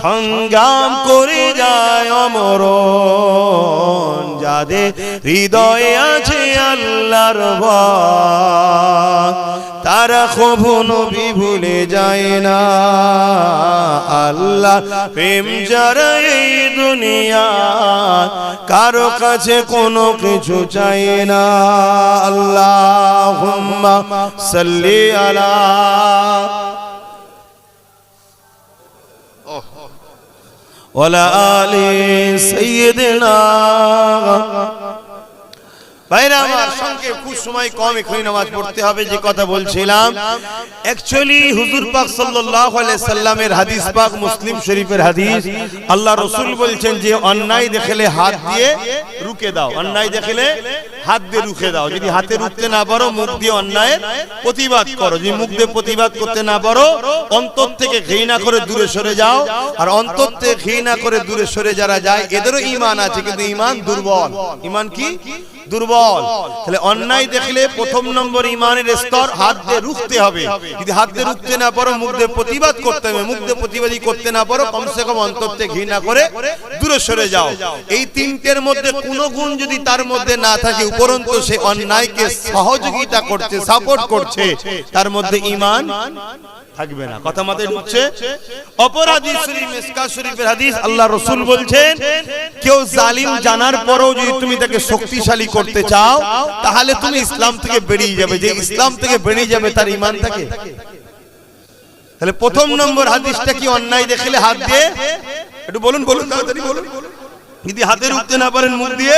সংগ্রাম করে যায় অমরণ। যাদের হৃদয়ে আছে আল্লাহর ভয় তারা কখনো ভুলে যায় না। আল্লাহ প্রেম ছাড়া এই দুনিয়া কারো কাছে কোনো কিছু চাই না। আল্লাহুম্মা সাল্লি আলা ওয়ালা আলি সাইয়্যিদিনা। ভাইরা আমার, সংক্ষেপ খুব সময় কম, এখনই নামাজ পড়তে হবে। যে কথা বলছিলাম, অ্যাকচুয়ালি হুজুর পাক সাল্লাল্লাহু আলাইহি সাল্লামের হাদিস পাক মুসলিম শরীফের হাদিস। আল্লাহ রাসূল বলছেন যে অন্যায় দেখলে হাত দিয়ে রুখে দাও, অন্যায় দেখলে হাত দিয়ে রুখে দাও। যদি হাতে রুখতে না পারো মুখ দিয়ে অন্যায়ের প্রতিবাদ করো। যদি মুখ দিয়ে প্রতিবাদ করতে না পারো অন্তর থেকে ঘৃণা করে দূরে সরে যাও। আর অন্তর থেকে ঘৃণা করে দূরে সরে যারা যায় এদেরও ঈমান আছে, কিন্তু ঈমান দুর্বল। ঈমান কি? দুর্বল। তাহলে অন্যায় দেখলে প্রথম নম্বর ঈমানের স্তর হাত দিয়ে রুখতে হবে। যদি হাত দিয়ে রুখতে না পারো মুখ দিয়ে প্রতিবাদ করতে হবে। মুখ দিয়ে প্রতিবাদী করতে না পারো কমসে কম অন্তর থেকে ঘৃণা করে দূরে সরে যাও। এই তিনটের মধ্যে কোনো গুণ যদি তার মধ্যে না থাকে, উপরন্তু সে অন্যায়কে সহযোগিতা করছে, সাপোর্ট করছে, তার মধ্যে ঈমান থাকবে না। কথা মাথায় ঢুকছে? অপর হাদিস শরীফ মিসকাত শরীফের হাদিস, আল্লাহ রাসূল বলছেন কেউ জালিম জানার পরেও যদি তুমি তাকে শক্তিশালী করতে চাও তাহলে তুমি ইসলাম থেকে বেরিয়ে যাবে। যে ইসলাম থেকে বেরিয়ে যাবে তার ঈমান থাকে। তাহলে প্রথম নম্বর হাদিসটা কি? অন্যায় দেখলে হাত দিয়ে, একটু বলুন বলুন তাড়াতাড়ি বলুন। যদি হাতে রুখতে না পারেন মুখ দিয়ে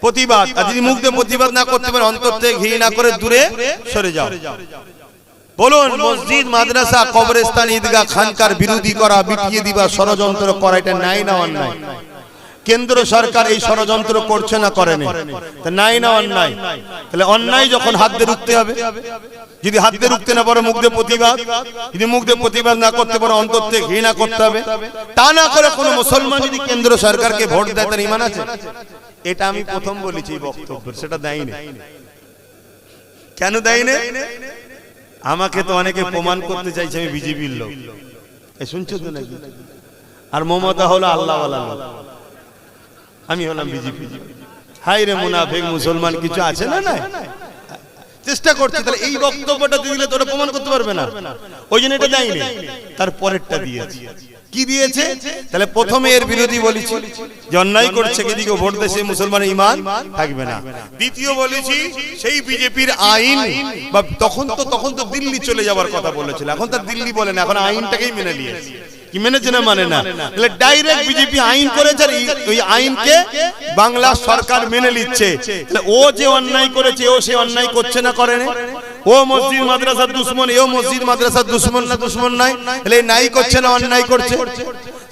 প্রতিবাদ, আর যদি মুখ দিয়ে প্রতিবাদ না করতে পারেন অন্তর থেকে ঘৃণা করে দূরে সরে যাও। বলুন, মসজিদ, মাদ্রাসা, কবরস্থান, ঈদগাহ, খানকার বিরোধী করা, মিটিয়ে দিবা, ষড়যন্ত্র করা, এটা ন্যায় না অন্যায়? কেন্দ্র সরকার এই ষড়যন্ত্র করছে না করেনি, তা নাই না অন্যায়? তাহলে অন্যায় যখন হাত দিয়ে রুখতে হবে, যদি হাত দিয়ে রুখতে না পারো মুখ দিয়ে প্রতিবাদ, যদি মুখ দিয়ে প্রতিবাদ না করতে পারো অন্তর থেকে ঘৃণা করতে হবে। তা না করে কোনো মুসলমান যদি কেন্দ্র সরকারকে ভোট দেয় তার ঈমান আছে? এটা আমি প্রথম বলেছি বক্তব্য, সেটা দেয়নি। কেন দেয়নি? আমাকে তো অনেকে প্রমাণ করতে চাইছে আমি বিজেপির লোক, শুনছো তো নাকি? আর মমতা হলো আল্লাহওয়ালা লোক, আমি হলাম বিজেপি। হাই রে মুনাফিক মুসলমান কিছু আছে না? না, চেষ্টা করছি। তাহলে এই বক্তব্যটা দিলে তোরা প্রমাণ করতে পারবে না, ওই জন্য এটা দেয়নি। তার পরেরটা দিয়েছে। কি দিয়েছে? তাহলে প্রথমে এর বিরোধী বলেছি যে অন্যায় করছে এদিকে ভোট দেয় সেই মুসলমানের ঈমান থাকবে না। দ্বিতীয় বলেছি সেই বিজেপির আইন, বা তখন তো দিল্লি চলে যাওয়ার কথা বলেছিল, এখন তার দিল্লি বলে না, এখন আইনটাকেই মেনে নিয়েছে। কি মেনেছে না? মানে না। তাহলে ডাইরেক্ট বিজেপি আইন করেছে, ওই আইনকে বাংলা সরকার মেনে নিচ্ছে। তাহলে ও যে অন্যায় করেছে ও সে অন্যায় করছে না করে না? ও মসজিদ মাদ্রাসার দুশমন, এও মসজিদ মাদ্রাসার দুশমন না? দুশমন নাই। তাহলে নাই করছে না অন্যায় করছে?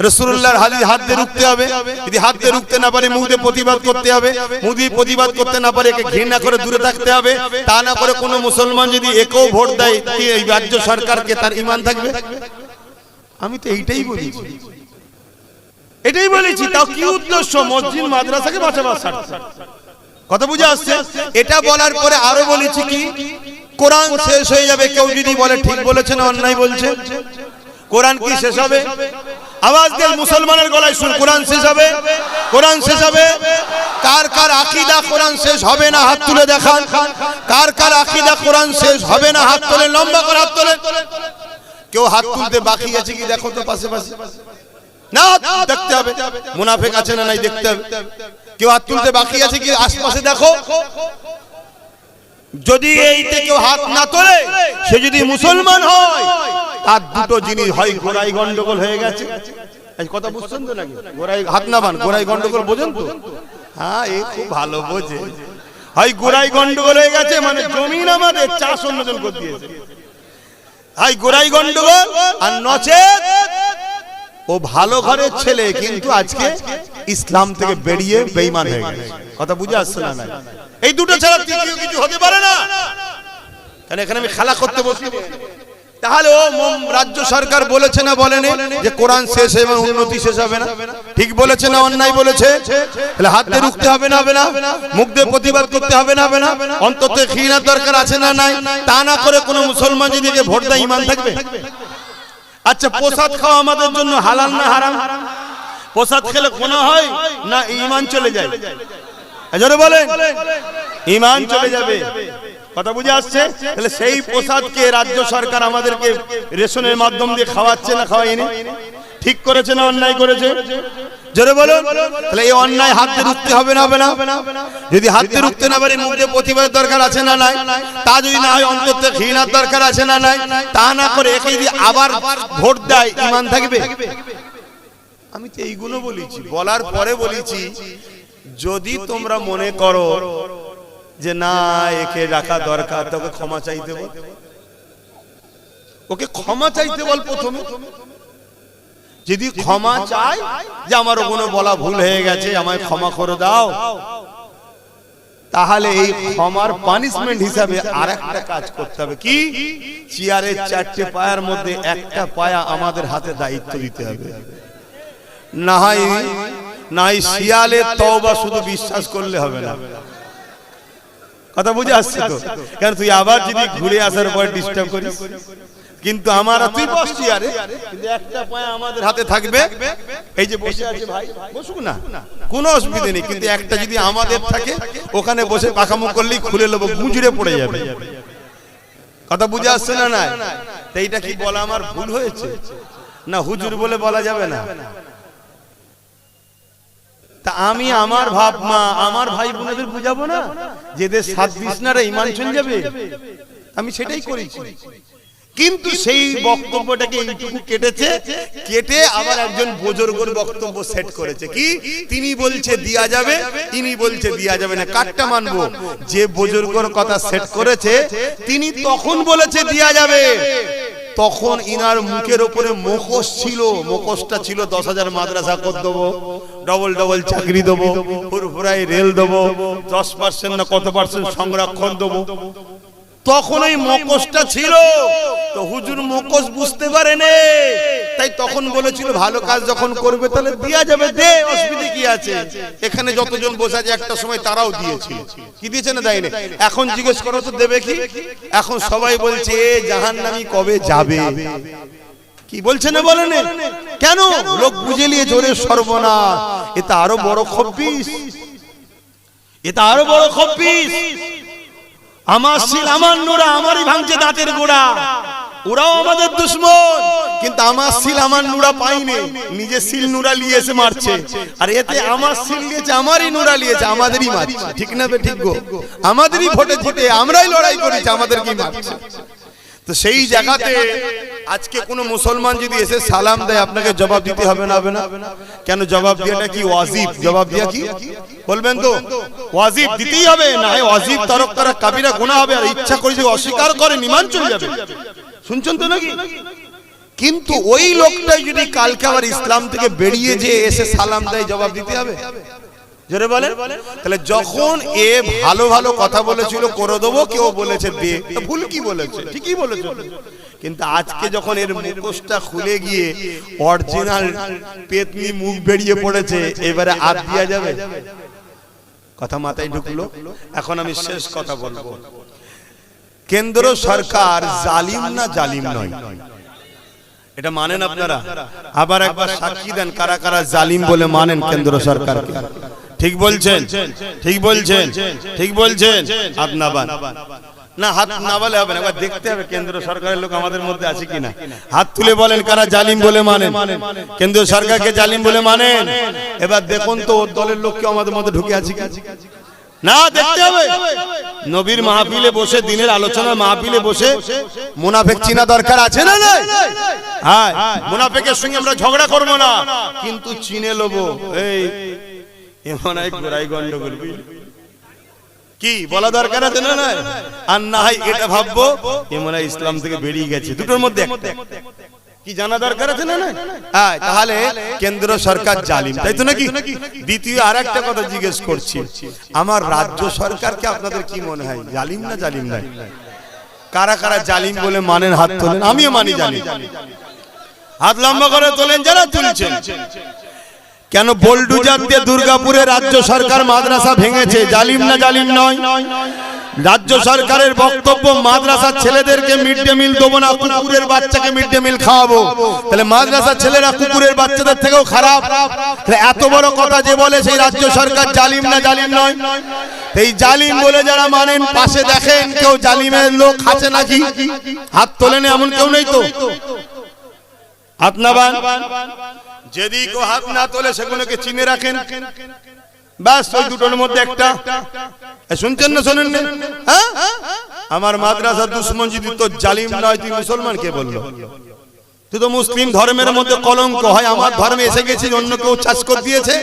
রাসূলুল্লাহর হাত দিয়ে রুখতে হবে, যদি হাত দিয়ে রুখতে না পারে মুখ দিয়ে প্রতিবাদ করতে হবে, মুখ দিয়ে প্রতিবাদ করতে না পারে একে ঘৃণা করে দূরে থাকতে হবে। তা না করে কোনো মুসলমান যদি একেও ভোট দেয় এই রাজ্য সরকারকে, তার ঈমান থাকবে? আমি তো এইটাই বলেছি, এটাই বলেছি। তাও কি উদ্দেশ্য? মসজিদ মাদ্রাসাকে বাঁচাবার স্বার্থে। কথা বুঝে আসছে? এটা বলার পরে আরো বলেছি কি, কোরআন শেষ হয়ে যাবে কেউ যদি বলে ঠিক বলেছে না অন্যায় বলছে। কোরআন কি শেষ হবে? আওয়াজ দেন মুসলমানের গলায় শুন, কোরআন শেষ হবে? কোরআন শেষ হবে? কার কার আকীদা কোরআন শেষ হবে না হাত তুলে দেখান। কার কার আকীদা কোরআন শেষ হবে না হাত তোলে, লম্বা করে হাত তোলে। কেউ হাত তুলতে বাকি আছে কি দেখো তো পাশে পাশে, না দেখতে হবে মুনাফিক আছে না নাই দেখতে হবে। কেউ হাত তুলতে বাকি আছে কি আশপাশে দেখো। যদি এইতে কেউ হাত না তোলে সে যদি মুসলমান হয়, তার দুটো জিনিস হয়, গোড়াই গন্ডগোল হয়ে গেছে। কথা বুঝছেন তো নাকি? গোড়াই হাত না বান, গোড়াই গন্ডগোল বোঝেন তো? হ্যাঁ, এই খুব ভালো বোঝে। হয় গোড়াই গন্ডগোল হয়ে গেছে মানে জমিন আমাদের, চাষ অন্যজন করে দিয়েছে। হাই গোড়াই গন্ডগোল, আর নচেত ও ভালো ঘরের ছেলে কিন্তু আজকে ইসলাম থেকে বেরিয়ে বেঈমান হয়ে গেছে। কথা বুঝে আসছে না? এই দুটো ছাড়া তৃতীয় কিছু হতে পারে না। কারণ এখানে আমি খেলা করতে বসি। তাহলে ও রাজ্য সরকার বলেছে না বলেনি যে কোরআন শেষ এবং উন্নতি শেষ হবে না? ঠিক বলেছে না অন্যায় বলেছে? তাহলে হাত দিয়ে রুখতে হবে না? হবে না। মুখ দিয়ে প্রতিবাদ করতে হবে না? হবে না। অন্তত ঘৃণার দরকার আছে না নাই? তা না করে কোনো মুসলমান যদি ভোট দেয় ঈমান থাকবে? আচ্ছা, প্রসাদ খাওয়া আমাদের জন্য হালাল না হারাম? প্রসাদ খেলে গুনাহ হয় না ঈমান চলে যায়? জোরে বলেন। ঈমান চলে যাবে। কথা বুঝে আসছে? তাহলে সেই প্রসাদকে রাজ্য সরকার আমাদেরকে রেশনের মাধ্যম দিয়ে খাওয়াচ্ছে না খাওয়ায়নি? ঠিক করেছে না অন্যায় করেছে? জোরে বলো। তাহলে এই অন্যায় হাত দিয়ে রুখতে হবে না? হবে না। যদি হাত দিয়ে রুখতে না পারে মুখ দিয়ে প্রতিবাদের দরকার আছে না নাই? তা যদি না হয় অন্তর থেকে ঘৃণার দরকার আছে না নাই? তা না করে একে যদি আবার ভোট দেয় ঈমান থাকবে? আমি তো এইগুলো বলেছি, বলার পরে বলেছি যদি তোমরা মনে করো যে না একে রাখা দরকার, তোকে ক্ষমা চাইতে বল। ওকে ক্ষমা চাইতে বল প্রথমে। যদি ক্ষমা চায় যে আমার ওগুলো বলা ভুল হয়ে গেছে, আমায় ক্ষমা করে দাও, তাহলে এই ক্ষমার পানিশমেন্ট হিসাবে আরেকটা কাজ করতে হবে। কি? চেয়ারের চারটে পায়ার মধ্যে একটা পায়া আমাদের হাতে দায়িত্ব দিতে হবে। না হয় শিয়ালের তওবা শুধু বিশ্বাস করলে হবে না। কথা বুঝে আসছে তো? কারণ তুই আবার যদি ঘুরে আসার পর ডিস্টার্ব করিস, কিন্তু আমার তুই বসছি আরে, কিন্তু একটা পায়া আমাদের হাতে থাকবে। এই যে বসে আছে ভাই, বসুক না, কোনো অসুবিধা নেই, কিন্তু একটা যদি আমাদের থাকে ওখানে বসে পাকামো করলেই খুলে নেবো, গুঁজরে পড়ে যাবে। কথা বুঝে আসছে না? না, তো এইটা কি বলা আমার ভুল হয়েছে? না হুজুর বলে বলা যাবে না? তা আমি আমার বাপ মা আমার ভাই বোনেদের বুঝাবো না যে এদের সাত বিছনারে ঈমান চলে যাবে? আমি সেটাই করেছি। কিন্তু সেই বক্তব্যটাকে এইটুকু কেটেছে, কেটে আবার একজন বুজুর্গের বক্তব্য সেট করেছে। কি? তিনি বলছে দিয়া যাবে, তিনি বলছে দিয়া যাবে না। কাটটা মানবো? যে বুজুর্গের কথা সেট করেছে তিনি তখন বলেছে দিয়া যাবে, তখন ইনার মুখের উপরে মুখোশ ছিল, মুখোশটা ছিল 10,000 মাদ্রাসা করে দেবো, ডবল ডবল চাকরি দেবো, ফুরফুরাই রেল দেবো, 10% না কত পার্সেন্ট সংরক্ষণ দেবো। তখন ওই মুখোশটা ছিল, তো হুজুর মুখোশ বুঝতে পারেনি, তাই তখন বলেছিল ভালো কাজ যখন করবে তাহলে দেয়া যাবে, দে, অসুবিধা কি আছে। এখানে যতজন বসে আছে একটা সময় তারাও দিয়েছিল, কি দিয়েছে না দেয়নি। এখন জিজ্ঞেস করো তো দেবে কি? এখন সবাই বলছে জাহান্নামী কবে যাবে, কি বলছে না বলেন কেন? লোক বুঝে নিয়ে জোরে সর্বনাশ, এটা আরো বড় খব্বিস, এটা আরো বড় খব্বিস। আমার সিল আমার নোরা আমারই ভাঙছে দাঁতের গোড়া, ওরাও আমাদের দুশ্মন, কিন্তু আমার সিল আমার নুরা পাইনি, নিজে সিল নুরা নিয়ে এসে মারছে। আর এতে আমার সিল নিয়েছে, আমারই নুরা নিয়েছে, আমাদেরই মারছে। ঠিক না বে ঠিক গো? আমাদেরই ভোটে জিতে আমরাই লড়াই করেছি, আমাদেরকেই মারছে। তো সেই জায়গাতে আজকে কোন মুসলমান যদি এসে সালাম দেয় আপনাকে জবাব দিতে হবে না? হবে না কেন? জবাব দেওয়াটা কি ওয়াজিব? জবাব দেওয়া কি বলবেন তো? ওয়াজিব দিতেই হবে, না হয় ওয়াজিব তরক করা কাবিরা গুনাহ হবে। আর ইচ্ছা করে যদি অস্বীকার করে ঈমান চলে যাবে। শুনছেন তো নাকি? কিন্তু ওই লোকটাই যদি কালকে আবার ইসলাম থেকে বেরিয়ে যে এসে সালাম দেয়, জবাব দিতে হবে? জোরে বলেন। তাহলে যখন এ ভালো ভালো কথা বলেছিল করে দেবো, কেউ বলেছে দে, ভুল কি বলেছে? ঠিকই বলেছে। কিন্তু আজকে যখন এর মুখোশটা খুলে গিয়ে অরিজিনাল পেতনি মুখ বেরিয়ে পড়েছে, এবারে আর দেয়া যাবে? কথা মাথায় ঢুকলো। এখন আমি শেষ কথা বলবো। কেন্দ্র সরকার জালিম না জালিম নয়, এটা মানেন আপনারা? আবার একবার সাক্ষী দেন কারা কারা জালিম বলে মানেন কেন্দ্র সরকারকে। ঠিক বলছেন? ঠিক বলছেন? ঠিক বলছেন? হাত নাবান না, হাত না বলে হবে না, একবার দেখতে হবে কেন্দ্র সরকারের লোক আমাদের মধ্যে আছে কিনা। হাত তুলে বলেন কারা জালিম বলে মানেন, কেন্দ্র সরকারকে জালিম বলে মানেন। এবার দেখুন তো ওর দলের লোককে আমাদের মধ্যে ঢুকে আছে কি না, দেখতে হবে। নবীর মাহফিলে বসে, দিনের আলোচনার মাহফিলে বসে মুনাফিক চিনা দরকার আছে না? হ্যাঁ, মুনাফিকের সঙ্গে আমরা ঝগড়া করব না, কিন্তু চিনে লবো। এই এমন এক গোড়াই গন্ডগোল কি বলা দরকার আছে না? আর না হয় এটা ভাববো এমন ইসলাম থেকে বেরিয়ে গেছে, দুটোর মধ্যে একটা কি জানা দরকার আছে না? হ্যাঁ, তাহলে কেন্দ্র সরকার জালিম, তাই তো নাকি? দ্বিতীয় আর একটা কথা জিজ্ঞেস করছি, আমার রাজ্য সরকারকে আপনাদের কি মনে হয় জালিম না জালিম নয়? কারা কারা জালিম বলে মানেন হাত তোলেন। আমিও মানি জালিম, হাত লম্বা করে তোলেন যারা তুলছেন। কেন বোলডুজার দিয়ে দুর্গাপুরে রাজ্য সরকার মাদ্রাসা ভেঙেছে, জালিম না জালিম নয়? রাজ্য সরকারের বক্তব্য মাদ্রাসার ছেলেদেরকে মিড ডে মিল দেবো না, কুকুরের বাচ্চাকে মিড ডে মিল খাওয়াবো। তাহলে মাদ্রাসার ছেলেরা কুকুরের বাচ্চাদের থেকেও খারাপ। এত বড় কথা যে বলে সেই রাজ্য সরকার জালিম না জালিম নয়? এই জালিম বলে যারা মানেন পাশে দেখেন কেউ জালিমের লোক আছে নাকি? হাত তোলেন, এমন কেউ নেই তো? হাত নাবান। যদি কেউ হাত না তোলে সেগুলোকে চিনে রাখেন, বাস ওই দুটোর মধ্যে একটা। শুনছেন না শোনেন না? আমার মাদ্রাসার দুশ্মন যদি তো জালিম নয়, তুই মুসলমান কে বললো? তুই তো মুসলিম ধর্মের মধ্যে কলঙ্ক হয়। আমার ধর্মে এসে গেছিস, অন্য কেউ চাষ করে দিয়েছে,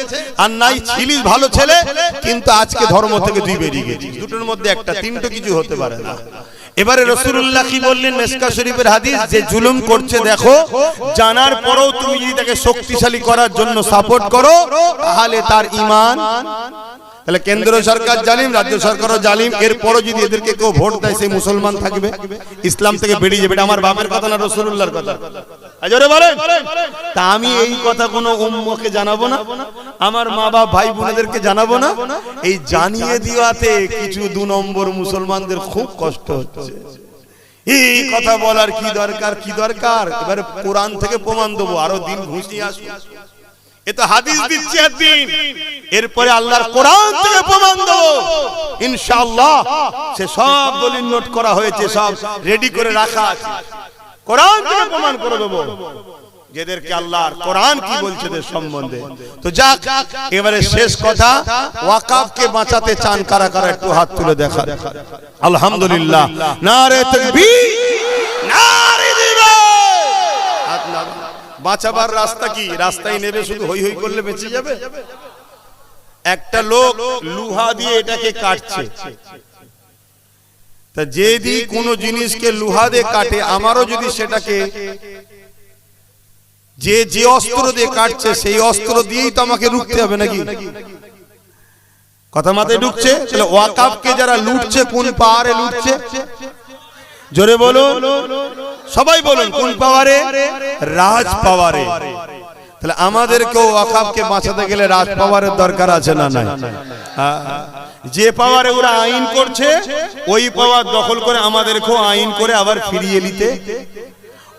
আর নাই ছিলিস ভালো ছেলে, কিন্তু আজকে ধর্ম থেকে তুই বেরিয়ে গেছিস। দুটোর মধ্যে একটা, তিনটা কিছু হতে পারে না। এবারে রাসূলুল্লাহ কি বললেন মিসকা শরীফের হাদিস, যে জুলুম করছে দেখো, জানার পরেও তুমি যদি তাকে শক্তিশালী করার জন্য সাপোর্ট করো, তাহলে তার ঈমান। তাহলে কেন্দ্র সরকার জালিম, রাজ্য সরকারও জালিম, এরপরও যদি এদেরকে কেউ ভোট দেয় সেই মুসলমান থাকবে, ইসলাম থেকে বেরিয়ে যাবে। এটা আমার বাপের কথা না, রাসূলুল্লাহর কথা। আজরে বলেন। তা আমি এই কথা কোনো উম্মকে জানাবো না, আমার মা বাপ ভাই বোনেদেরকে জানাবো না। এই জানিয়ে দেওয়াতে কিছু 2 নম্বর মুসলমানদের খুব কষ্ট হচ্ছে। এই কথা বলার কি দরকার? কি দরকার? এবারে কোরআন থেকে প্রমাণ দেবো, আরো দিন ঘুষিয়ে আসবে। এটা হাদিস দিচ্ছে একদিন, এরপরে আল্লাহর কোরআন থেকে প্রমাণ দেবো ইনশাআল্লাহ। সে সব দলিল নোট করা হয়েছে, সব রেডি করে রাখা আছে, কোরআন থেকে প্রমাণ করে দেবো যেদেরকে আল্লাহর কোরআন কি বলছে এদের সম্বন্ধে। তো যাক, এবারে শেষ কথা, ওয়াকাফকে বাঁচাতে চান কারা কারা একটু হাত তুলে দেখা। আলহামদুলিল্লাহ, নারে তাকবীর, নারে জিহাদ। হাত না, বাঁচাবার রাস্তা কি? রাস্তায় নেবে শুধু হই হই করলে বেঁচে যাবে? একটা লোক লুহা দিয়ে এটাকে কাটছে, তা যদি কোনো জিনিসকে লোহা দিয়ে কাটে, আমারও যদি সেটাকে যে অস্ত্র দিয়ে কাটছে সেই অস্ত্র দিয়েই তো আমাকে রুখতে হবে নাকি? কথা মাথায় ঢুকছে? তাহলে ওয়াকাফকে যারা লুটছে কোন পাওয়ারে লুটছে? জোরে বলুন, সবাই বলুন, কোন পাওয়ারে? রাজ পাওয়ারে। তাহলে আমাদেরকেও ওয়াকাফকে বাঁচাতে গেলে রাজ পাওয়ারের দরকার আছে না নাই? যে পাওয়ারে ওরা আইন করছে ওই পাওয়ার দখল করে আমাদেরকেও আইন করে আবার ফিরিয়ে নিতে।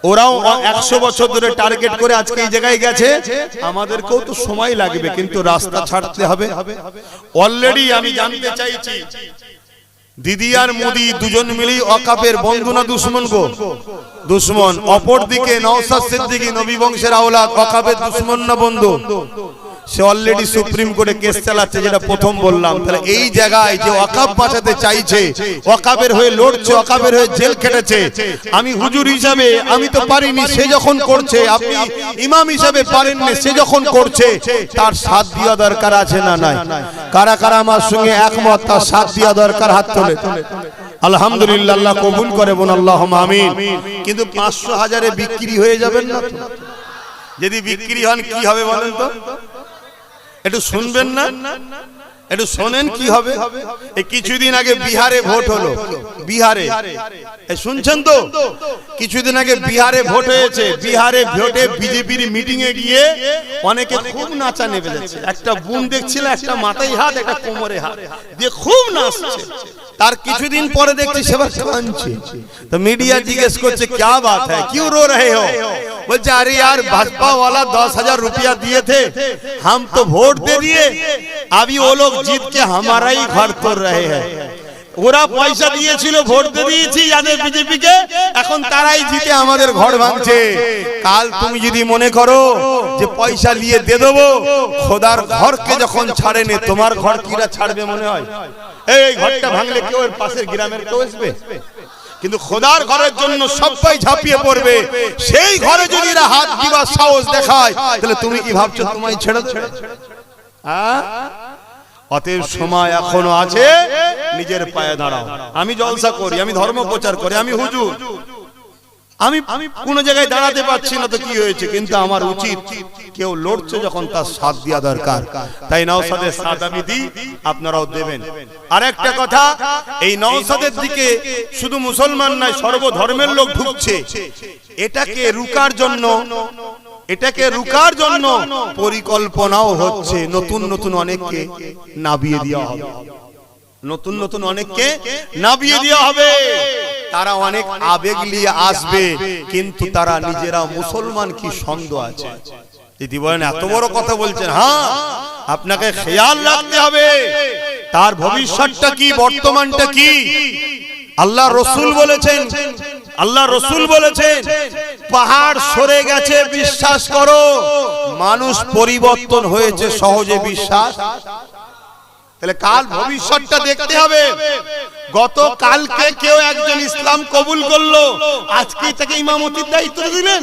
ওরাও 100 বছর ধরে টার্গেট করে আজকে এই জায়গায় গেছে, আমাদেরকেও তো সময় লাগবে, কিন্তু রাস্তা ছাড়তে হবে। অলরেডি আমি জানতে চাইছি, দিদি আর মোদি দুজন মিলেই ওয়াকাফের বন্ধু না দুশমন গো? দুশমন। অপরদিকে নওশাদ সিদ্দিকী নবী বংশের আওলাদ, ওয়াকাফের দুশমন না বন্ধু? সে অলরেডি সুপ্রিম কোর্টে কেস চালাচ্ছে, যেটা প্রথম বললাম। তাহলে এই জায়গায় যে ওয়াকাফ বাঁচাতে চাইছে, ওয়াকাফের হয়ে লড়ছে, ওয়াকাফের হয়ে জেল খেটেছে, আমি হুজুর হিসাবে আমি তো পারিনি, সে যখন করছে, আপনি ইমাম হিসাবে পারেননি, সে যখন করছে, তার সাথ দেওয়া দরকার আছে না নাই? কারা কারা আমার সঙ্গে একমত তার সাথ দেওয়া দরকার? হাত তোলে। আলহামদুলিল্লাহ, আল্লাহ কবুল করে বোন, আল্লাহুম্মা আমিন। কিন্তু 500,000-এ বিক্রি হয়ে যাবেন না? যদি বিক্রি হন কি হবে বলেন তো? একটু শুনবেন না? একটু শোনেন কি হবে। এই কিছুদিন আগে বিহারে ভোট হলো, বিহারে শুনছেন তো? কিছুদিন আগে বিহারে ভোট হয়েছে। বিহারে ভোটে বিজেপির মিটিং এ গিয়ে অনেকে খুব নাচা নেমে যাচ্ছে। একটা বোন দেখছিল, একটা মাথায় হাত, একটা কোমরে হাত দিয়ে খুব নাচছে। তার কিছুদিন পরে দেখছি সেবার কাঁদছে। তো মিডিয়া জিজ্ঞেস করছে क्या बात है, क्यों रो रहे हो? बोलते अरे यार भाजपा वाला 10,000 रुपया दिए थे, हम तो वोट दे दिए, अभी वो लोग जीत के हमारा ही घर तोड़ रहे हैं। ওরা পয়সা দিয়েছিল, ভোট দিয়ে দিয়েছি যাদের বিজেপিকে, এখন তারাই জিতে আমাদের ঘর ভাঙছে। কাল তুমি যদি মনে করো যে পয়সা নিয়ে দিয়ে দেবো, খোদার ঘরকে যখন ছাড়েনি, তোমার ঘর কিরা ছাড়বে মনে হয়? এই ঘরটা ভাঙলে কেউ এর পাশের গ্রামের কেউ আসবে? কিন্তু খোদার ঘরের জন্য সবাই ঝাঁপিয়ে পড়বে। সেই ঘরে যদি এরা হাত দিবার সাহস দেখায়, তাহলে তুমি কি ভাবছো তোমায় ছেড়ে দেবে? অতএব সময় এখনো আছে, নিজের পায়ে দাঁড়াও। আমি জলসা করি, আমি ধর্ম প্রচার করি, আমি হুজুর, আমি কোন জায়গায় দাঁড়াতে পারছি না, তো কি হয়েছে? কিন্তু আমার উচিত, কেউ লড়ছে যখন তার সাথ দেওয়া দরকার। তাই নওশাদের সাথ আমি দিই, আপনারাও দেবেন। আর একটা কথা, এই নওশাদের দিকে শুধু মুসলমান নয়, সর্বধর্মের লোক ঢুকছে। এটাকে রুকার জন্য পরিকল্পনাও হচ্ছে। নতুন নতুন অনেককে নাবিয়ে দেওয়া হবে, নতুন নতুন অনেককে নাবিয়ে দেওয়া হবে। তারা অনেক আবেগ নিয়ে আসবে, কিন্তু তারা নিজেরা মুসলমান কি সন্দেহ আছে? দিদি বলেন এত বড় কথা বলছেন, হ্যাঁ আপনাকে খেয়াল রাখতে হবে তার ভবিষ্যৎটা কি, বর্তমানটা কি। আল্লাহ রসুল বলেছেন, পাহাড় সরে গেছে বিশ্বাস করো, মানুষ পরিবর্তন হয়েছে সহজে বিশ্বাস। তাহলে কাল ভবিষ্যৎটা দেখতে হবে। গতকালকে কেউ একজন ইসলাম কবুল করলো, আজকে তাকে ইমামতির দায়িত্ব দিলেন,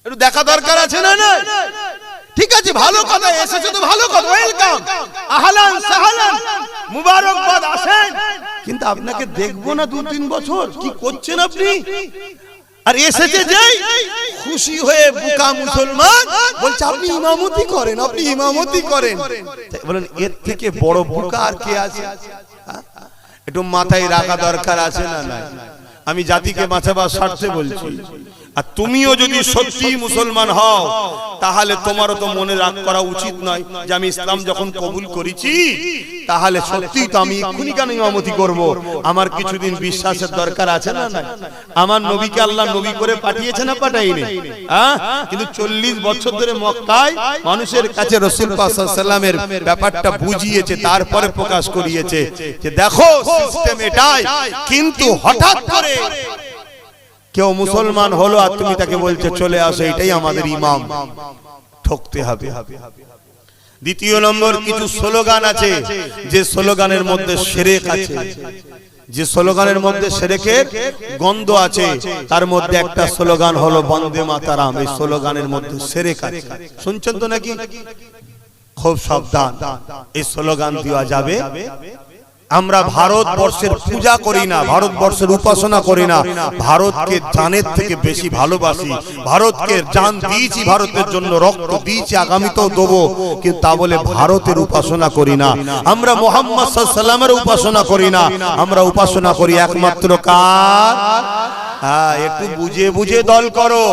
একটু দেখা দরকার আছে না? না ঠিক আছে, ভালো কথা, এসেছে তো ভালো কথা, ওয়েলকাম, আহলান সাহলান, মুবারকবাদ, আসেন। কিন্তু আপনাকে দেখবো না 2-3 বছর, কি করছেন আপনি? আর এসেছে যেই খুশি হয়ে বুকা মুসলমান বলছে আপনি ইমামতি করেন, আপনি ইমামতি করেন। বলেন এর থেকে বড় বুকা আর কে আছে? একটু মাথায় রাখা দরকার আছে না? নাই। আমি জাতিকে বাঁচাবার স্বার্থে বলছি। আর তুমিও যদি সত্যি মুসলমান হও, তাহলে তোমারও তো মনে রাগ করা উচিত নয় যে আমি ইসলাম যখন কবুল করেছি, তাহলে সত্যি তো আমি এক্ষুনি কেন ইমামতি করব? আমার কিছুদিন বিশ্বাসের দরকার আছে না? নাই। আমার নবীকে আল্লাহ নবী করে পাঠিয়েছে না পাঠায়নি? কিন্তু 40 বছর ধরে মক্কায় মানুষের কাছে রাসূল পাক সাল্লাল্লাহু আলাইহি ওয়াসাল্লামের ব্যাপারটা বুঝিয়েছে, তারপরে প্রকাশ করিয়েছে যে দেখো সিস্টেম এটাই। কিন্তু হঠাৎ করে কেউ মুসলমান হলো আর তুমি তাকে বলছো চলে আসো, এটাই আমাদের ইমাম, ঠকতে হবে। দ্বিতীয় নম্বর, কিছু স্লোগান আছে যে স্লোগানের মধ্যে শিরক আছে, যে স্লোগানের মধ্যে শিরকের গন্ধ আছে। তার মধ্যে একটা স্লোগান হলো বন্দে মাতারাম। এই স্লোগানের মধ্যে শিরক আছে, শুনছেন তো নাকি? খুব সাবধান, এই স্লোগান দেওয়া যাবে। আমরা ভারতবর্ষের পূজা করি না, ভারতবর্ষের উপাসনা করি না, ভারতকে জানের থেকে বেশি ভালোবাসি। ভারতকে জান দিয়েছি, ভারতের জন্য রক্ত দিয়েছি, আগামীতেও দেবো, কিন্তু তা বলে ভারতের উপাসনা করি না। আমরা মুহাম্মদ সাল্লাল্লাহু আলাইহি ওয়াসাল্লামের উপাসনা করি না, আমরা উপাসনা করি একমাত্র কার? হ্যাঁ, একটু বুঝে বুঝে দল করো।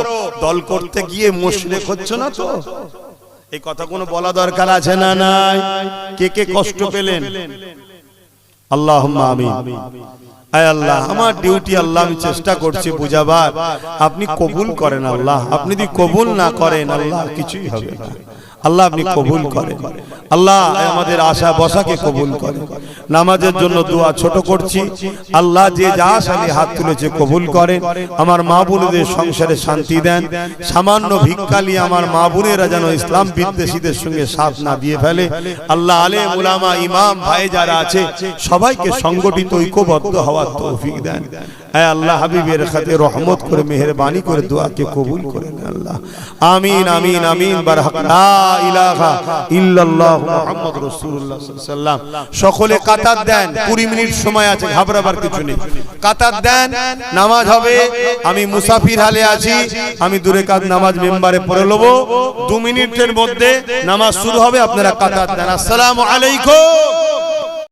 দল করতে গিয়ে মুশরিক হচ্ছ না তো? এই কথা কোনো বলা দরকার আছে না? নাই? কে কে কষ্ট পেলেন? আল্লাহুম্মা আমিন। আয় আল্লাহ, আমার ডিউটি আল্লাহ, আমি চেষ্টা করছি বুঝাবার, আপনি কবুল করেন আল্লাহ। আপনি যদি কবুল না করেন আল্লাহ, কিছুই হবে না। আল্লাহ আপনি কবুল করেন, আল্লাহ আমাদের আশা বসাকে কবুল করেন। নামাজের জন্য দোয়া ছোট করছি, আল্লাহ যে যা সালে হাত তুলেছে কবুল করেন। আমার মা বোনদের সংসারে শান্তি দেন। সামান্য ভিক্ষালি আমার মা বোনেরা যেন ইসলাম বিদ্বেষীদের সঙ্গে সাথ না দিয়ে ফেলে। আল্লাহ আলেম উলামা ইমাম ভাই যারা আছে সবাইকে সংগঠিত ঐক্যবদ্ধ হওয়ার তৌফিক দেন। হে আল্লাহ, হাবিবের খাতে রহমত করে মেহেরবানি করে দোয়াকে কবুল করেন আল্লাহ। আমিন আমিন আমিন। বারহাক লা ইলাহা ইল্লাল্লাহ মুহাম্মাদুর রাসূলুল্লাহ সাল্লাল্লাহু আলাইহি ওয়াসাল্লাম। সকলে কাতার দেন, 20 মিনিট সময় আছে, ঘাবড়াবার কিছু নেই। কাতার দেন, নামাজ হবে। আমি মুসাফির হালে আছি, আমি 2 রাকাত নামাজ মেম্বারে পড়ে নেব। 2 মিনিটের মধ্যে নামাজ শুরু হবে, আপনারা কাতার দেন। আসসালামু আলাইকুম।